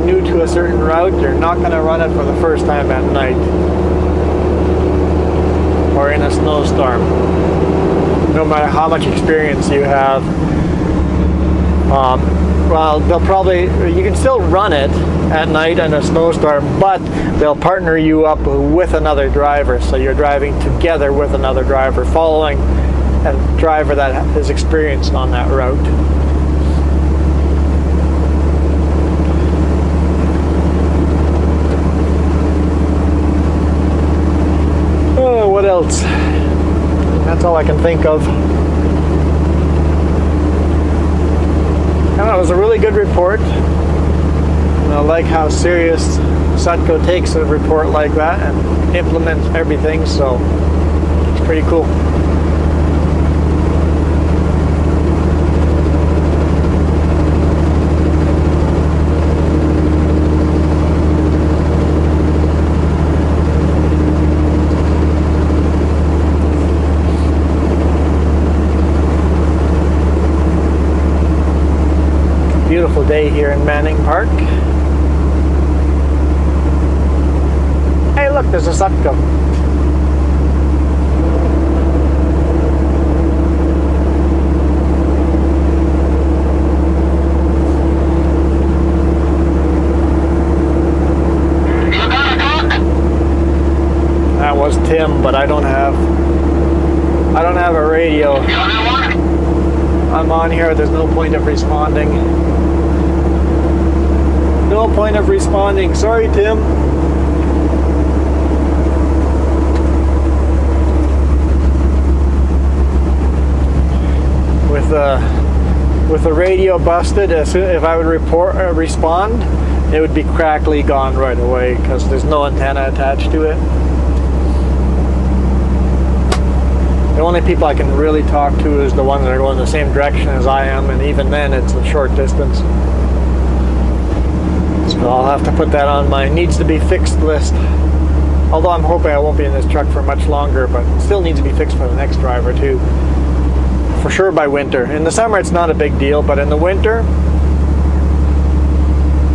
new to a certain route, you're not going to run it for the first time at night or in a snowstorm, no matter how much experience you have. Well, you can still run it at night in a snowstorm, but they'll partner you up with another driver, so you're driving together with another driver, following a driver that is experienced on that route. What else? That's all I can think of. It was a really good report. And I like how serious Sutco takes a report like that and implements everything, so it's pretty cool. Beautiful day here in Manning Park. Hey, look, there's a Sutco. That was Tim, but I don't have a radio. I'm on here. There's no point of responding. No point of responding. Sorry, Tim. With the radio busted, if I would respond, it would be crackly gone right away because there's no antenna attached to it. The only people I can really talk to is the ones that are going the same direction as I am, and even then it's a short distance. So I'll have to put that on my needs to be fixed list. Although I'm hoping I won't be in this truck for much longer, but it still needs to be fixed for the next driver too. For sure by winter. In the summer it's not a big deal, but in the winter,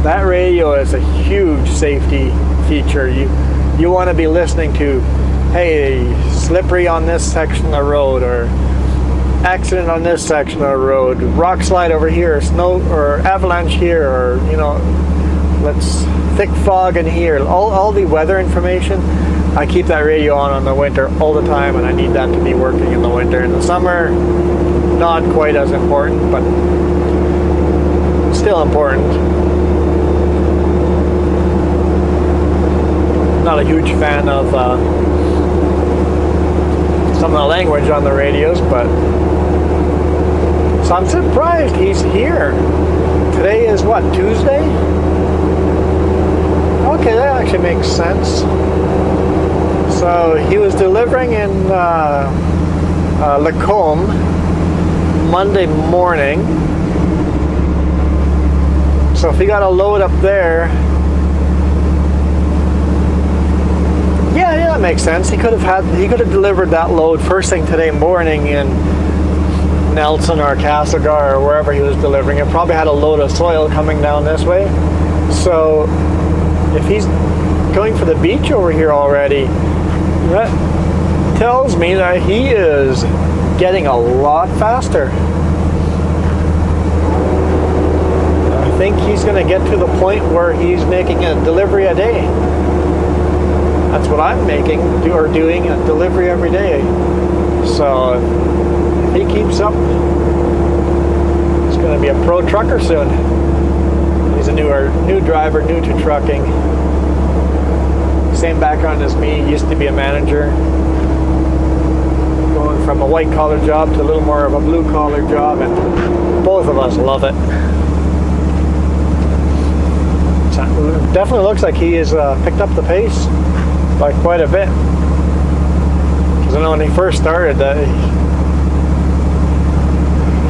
that radio is a huge safety feature. You want to be listening to, hey, slippery on this section of the road, or accident on this section of the road, rock slide over here, snow or avalanche here, or let's thick fog in here. All the weather information, I keep that radio on the winter all the time, and I need that to be working in the winter. In the summer, not quite as important, but still important. Not a huge fan of some of the language on the radios, but so I'm surprised he's here. Today is what, Tuesday? Okay, that actually makes sense. So he was delivering in Lacombe Monday morning. So if he got a load up there, Yeah, that makes sense. He could have delivered that load first thing today morning in Nelson or Castlegar or wherever he was delivering it. Probably had a load of soil coming down this way. So if he's going for the beach over here already, that tells me that he is getting a lot faster. I think he's going to get to the point where he's making a delivery a day. That's what I'm doing a delivery every day. So if he keeps up, he's going to be a pro trucker soon. He's a new driver, new to trucking. Same background as me. Used to be a manager. Going from a white collar job to a little more of a blue collar job, and both of us love it. It definitely looks like he has picked up the pace by quite a bit. Because I know when he first started,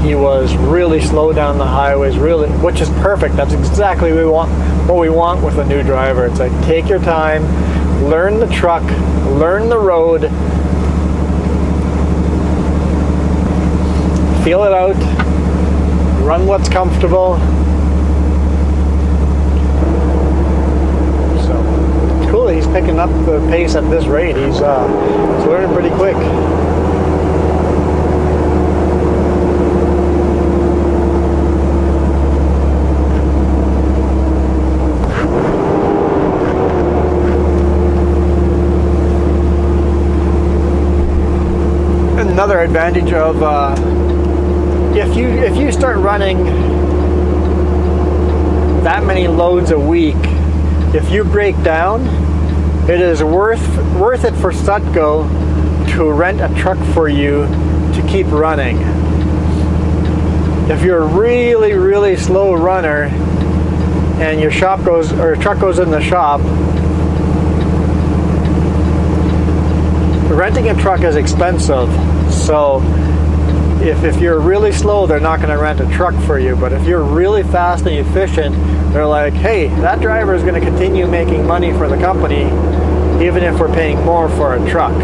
he was really slow down the highways, which is perfect. That's exactly what we want with a new driver. It's like, take your time, learn the truck, learn the road, feel it out, run what's comfortable. So cool, he's picking up the pace at this rate. He's learning pretty quick. Another advantage of if you start running that many loads a week, if you break down, it is worth it for Sutco to rent a truck for you to keep running. If you're a really, really slow runner and your truck goes in the shop, renting a truck is expensive. So if you're really slow, they're not going to rent a truck for you. But if you're really fast and efficient, they're like, hey, that driver is going to continue making money for the company, even if we're paying more for a truck.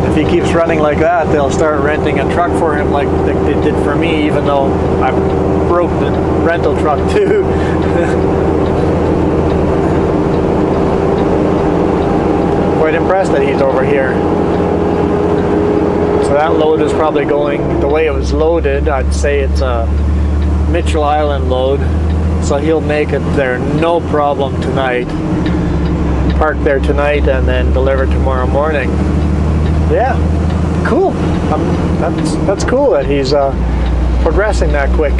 If he keeps running like that, they'll start renting a truck for him like they did for me, even though I broke the rental truck too. Quite impressed that he's over here. So that load is probably going, the way it was loaded, I'd say it's a Mitchell Island load. So he'll make it there no problem tonight. Park there tonight and then deliver tomorrow morning. Yeah, cool. That's cool that he's progressing that quick.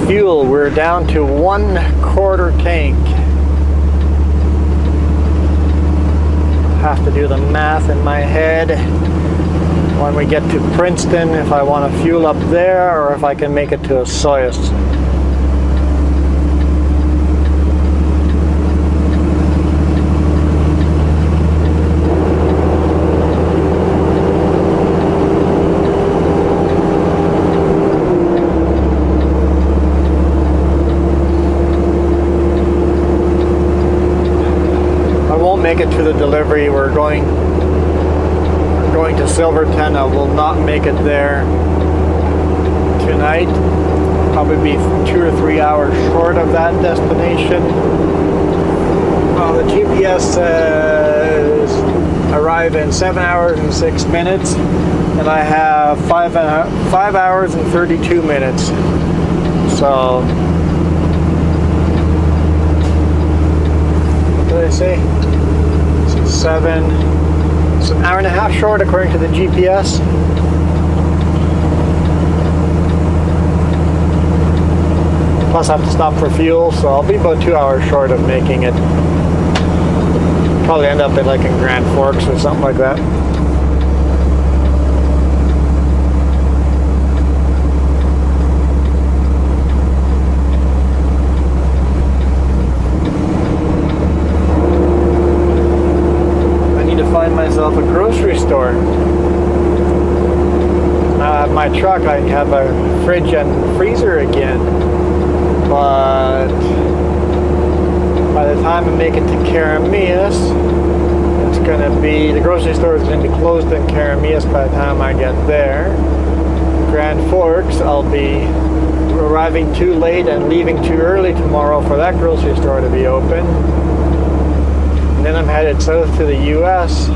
Fuel, we're down to 1/4 tank. Have to do the math in my head when we get to Princeton, if I want to fuel up there or if I can make it to Osoyoos. Make it to the delivery. We're going to Silverton. I will not make it there tonight. Probably be 2 or 3 hours short of that destination. The GPS says arrive in 7 hours and 6 minutes, and I have 5 hours and 32 minutes. So, what did I say? So 7, it's an hour and a half short according to the GPS. Plus I have to stop for fuel, so I'll be about 2 hours short of making it. Probably end up in like in Grand Forks or something like that. I need to find myself a grocery store. My truck, I have a fridge and freezer again, but by the time I make it to Caramias, it's going to be, the grocery store is going to be closed in Caramias by the time I get there. Grand Forks, I'll be arriving too late and leaving too early tomorrow for that grocery store to be open. And then I'm headed south to the US.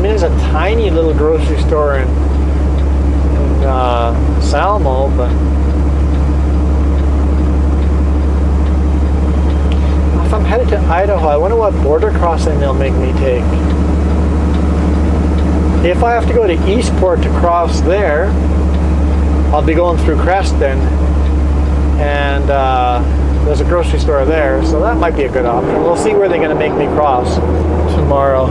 There's a tiny little grocery store in Salmo, but if I'm headed to Idaho, I wonder what border crossing they'll make me take. If I have to go to Eastport to cross there, I'll be going through Creston, and there's a grocery store there, so that might be a good option. We'll see where they're going to make me cross tomorrow.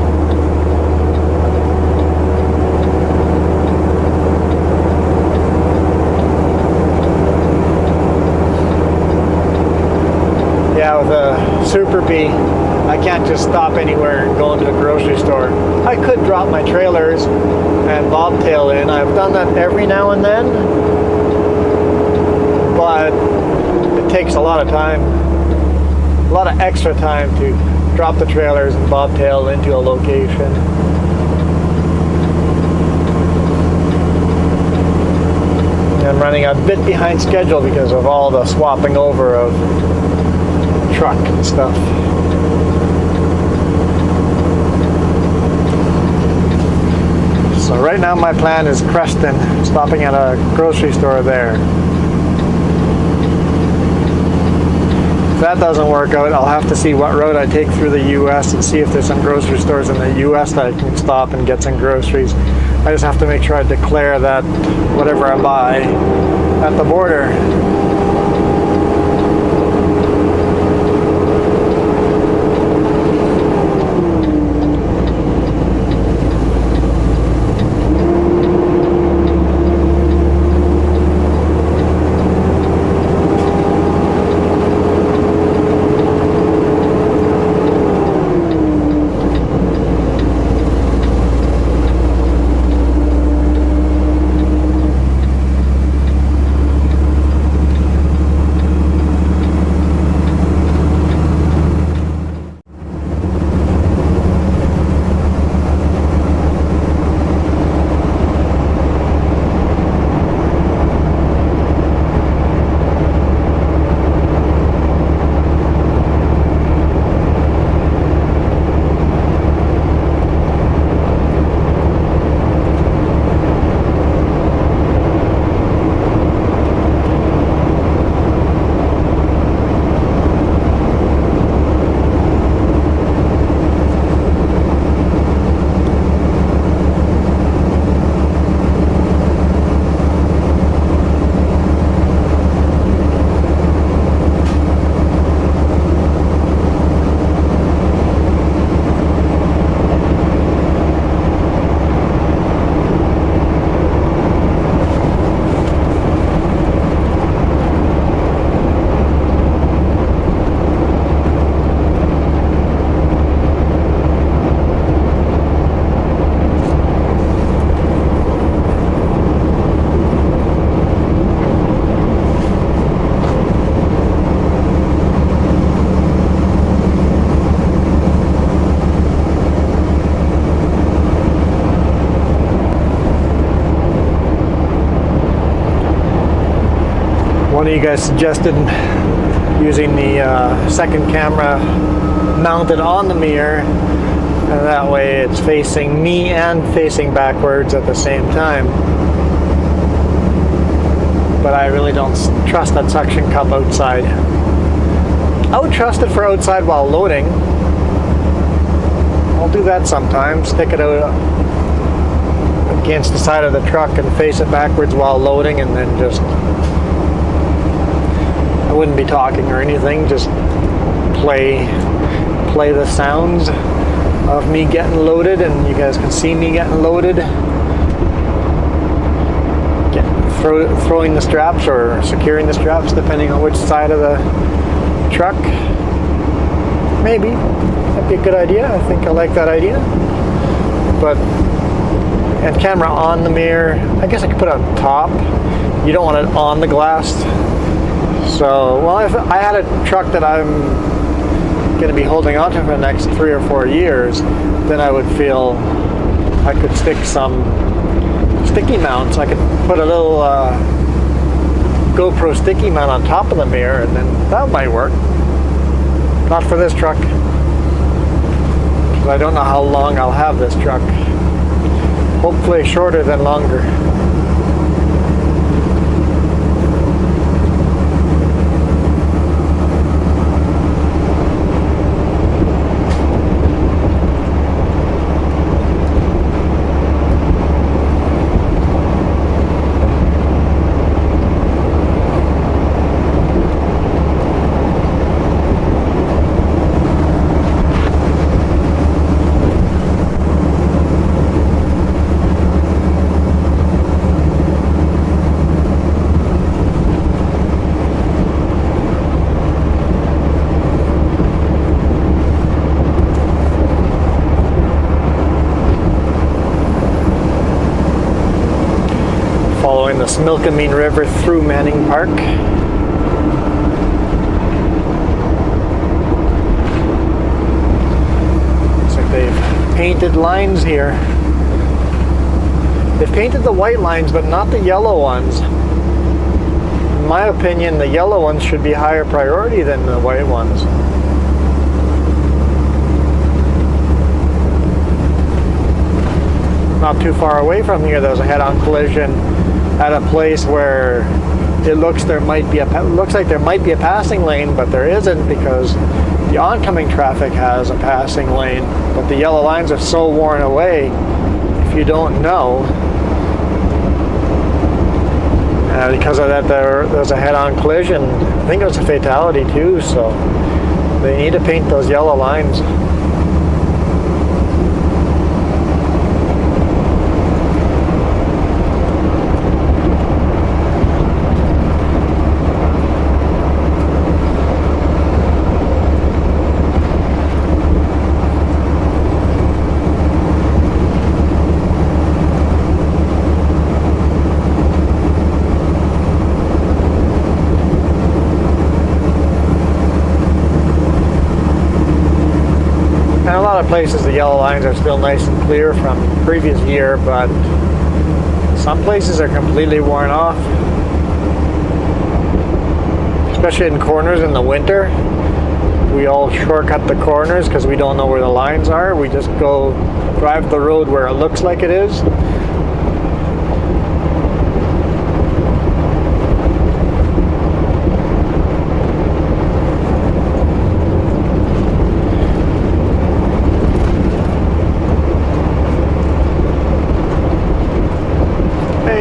Yeah, with a Super Bee, I can't just stop anywhere and go into the grocery store. I could drop my trailers and bobtail in. I've done that every now and then, but it takes a lot of time, a lot of extra time to drop the trailers and bobtail into a location. I'm running a bit behind schedule because of all the swapping over of truck and stuff. So right now my plan is Creston, stopping at a grocery store there. If that doesn't work out, I'll have to see what road I take through the US and see if there's some grocery stores in the US that I can stop and get some groceries. I just have to make sure I declare that whatever I buy at the border. One of you guys suggested using the second camera mounted on the mirror, and that way it's facing me and facing backwards at the same time. But I really don't trust that suction cup outside. I would trust it for outside while loading. I'll do that sometimes, stick it out against the side of the truck and face it backwards while loading, and then just, I wouldn't be talking or anything, just play the sounds of me getting loaded, and you guys can see me getting loaded. Throwing the straps or securing the straps, depending on which side of the truck. Maybe that'd be a good idea. I think I like that idea. But, and camera on the mirror, I guess I could put it on top. You don't want it on the glass. So, well, if I had a truck that I'm going to be holding on to for the next 3 or 4 years, then I would feel I could stick some sticky mounts. I could put a little GoPro sticky mount on top of the mirror, and then that might work. Not for this truck, because I don't know how long I'll have this truck. Hopefully shorter than longer. Following the Smilkameen River through Manning Park. Looks like they've painted lines here. They've painted the white lines, but not the yellow ones. In my opinion, the yellow ones should be higher priority than the white ones. Not too far away from here, there was a head-on collision at a place where it looks like there might be a passing lane, but there isn't, because the oncoming traffic has a passing lane. But the yellow lines are so worn away, if you don't know. Because of that, there's a head-on collision. I think it was a fatality too, so they need to paint those yellow lines. And a lot of places the yellow lines are still nice and clear from the previous year, but some places are completely worn off. Especially in corners in the winter. We all shortcut the corners because we don't know where the lines are. We just go drive the road where it looks like it is.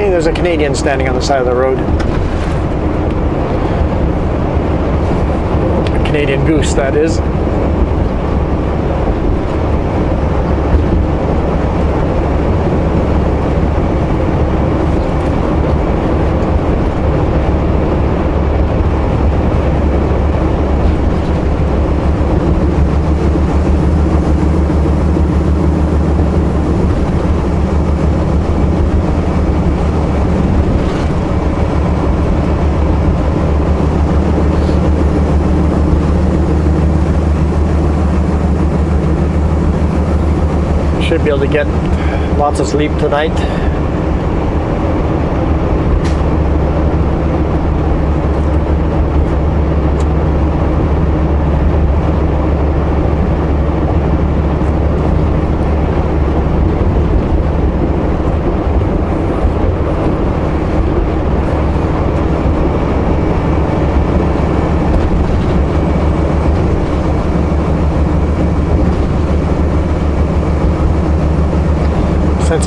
There's a Canadian standing on the side of the road. A Canadian goose, that is. Should be able to get lots of sleep tonight.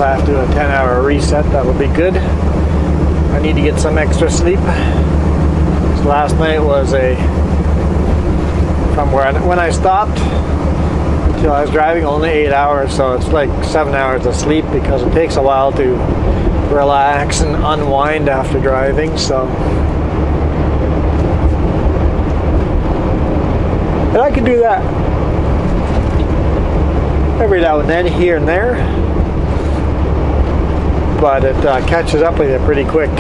I have to do a 10-hour reset, that would be good. I need to get some extra sleep. So last night was from when I stopped till I was driving, only 8 hours, so it's like 7 hours of sleep because it takes a while to relax and unwind after driving. So, and I can do that every now and then, here and there, but it catches up with you pretty quick.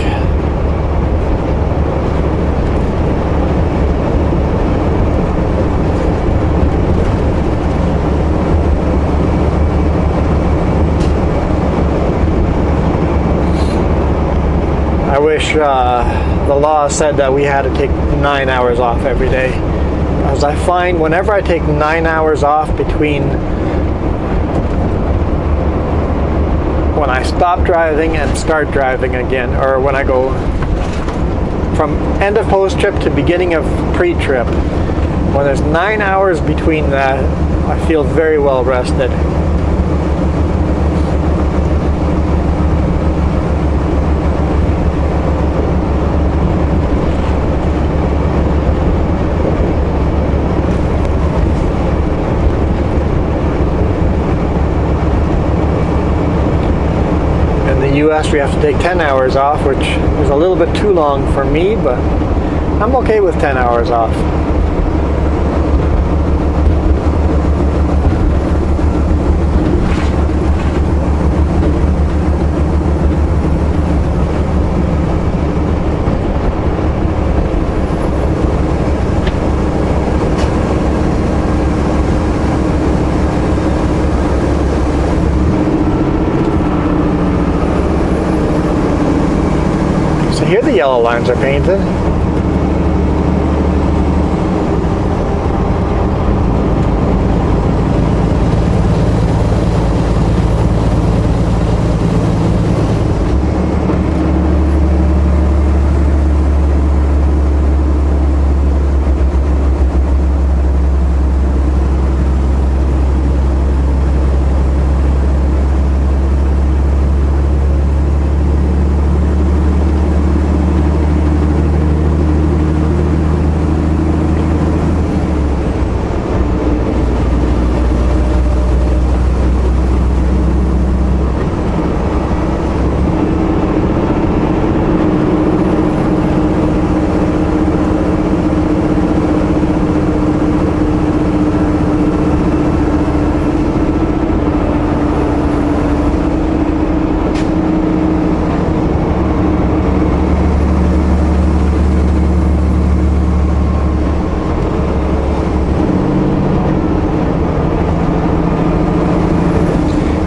I wish the law said that we had to take 9 hours off every day. As I find whenever I take 9 hours off between when I stop driving and start driving again, or when I go from end of post-trip to beginning of pre-trip, when there's 9 hours between that, I feel very well rested. US, we have to take 10 hours off, which is a little bit too long for me, but I'm okay with 10 hours off. Here the yellow lines are painted.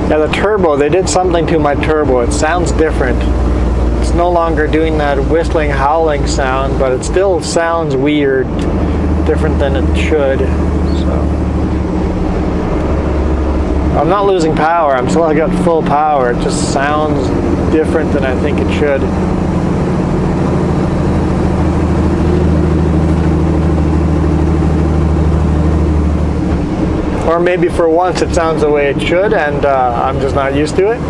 Yeah, the turbo, they did something to my turbo. It sounds different. It's no longer doing that whistling, howling sound, but it still sounds weird, different than it should. So I'm not losing power. I'm still got full power. It just sounds different than I think it should. Or maybe for once it sounds the way it should, and I'm just not used to it.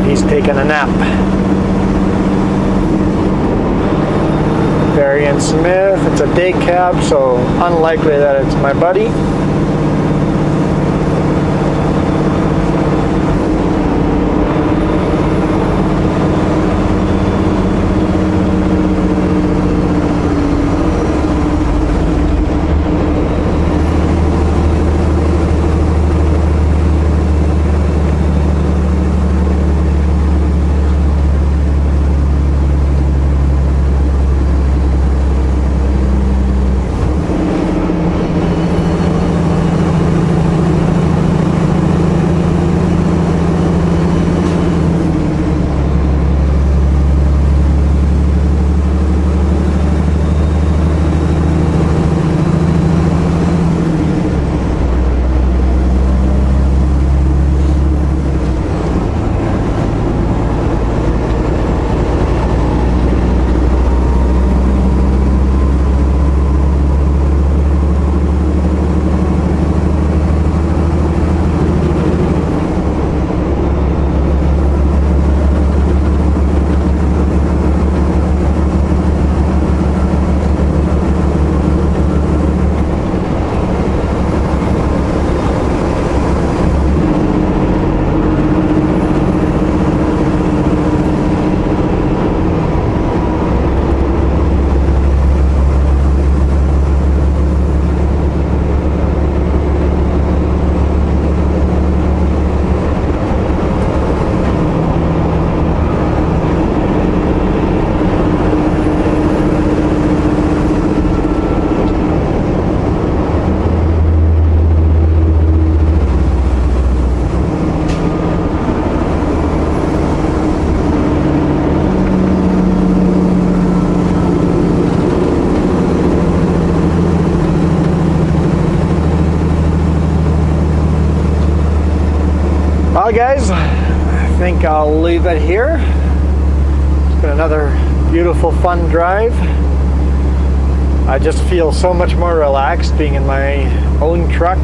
He's taking a nap. Barry and Smith, it's a day cab, so unlikely that it's my buddy. Well, guys, I think I'll leave it here. It's been another beautiful, fun drive. I just feel so much more relaxed being in my own truck.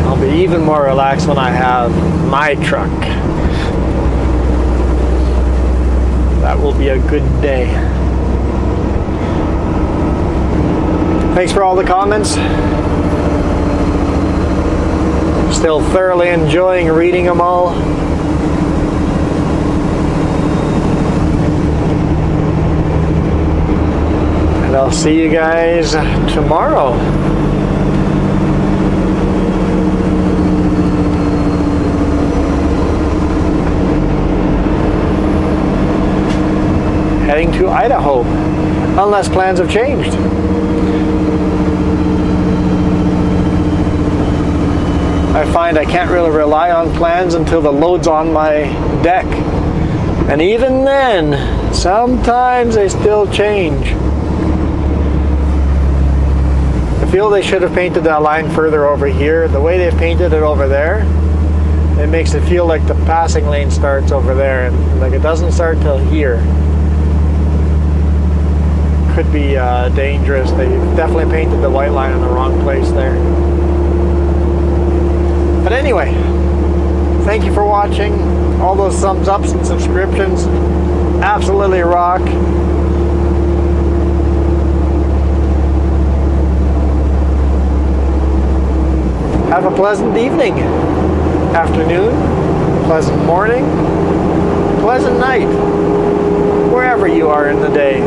I'll be even more relaxed when I have my truck. That will be a good day. Thanks for all the comments. Still thoroughly enjoying reading them all. And I'll see you guys tomorrow. Heading to Idaho, unless plans have changed. I find I can't really rely on plans until the load's on my deck. And even then, sometimes they still change. I feel they should have painted that line further over here. The way they've painted it over there, it makes it feel like the passing lane starts over there, and like it doesn't start till here. Could be dangerous. They definitely painted the white line in the wrong place there. But anyway, thank you for watching. All those thumbs ups and subscriptions absolutely rock. Have a pleasant evening, afternoon, pleasant morning, pleasant night, wherever you are in the day.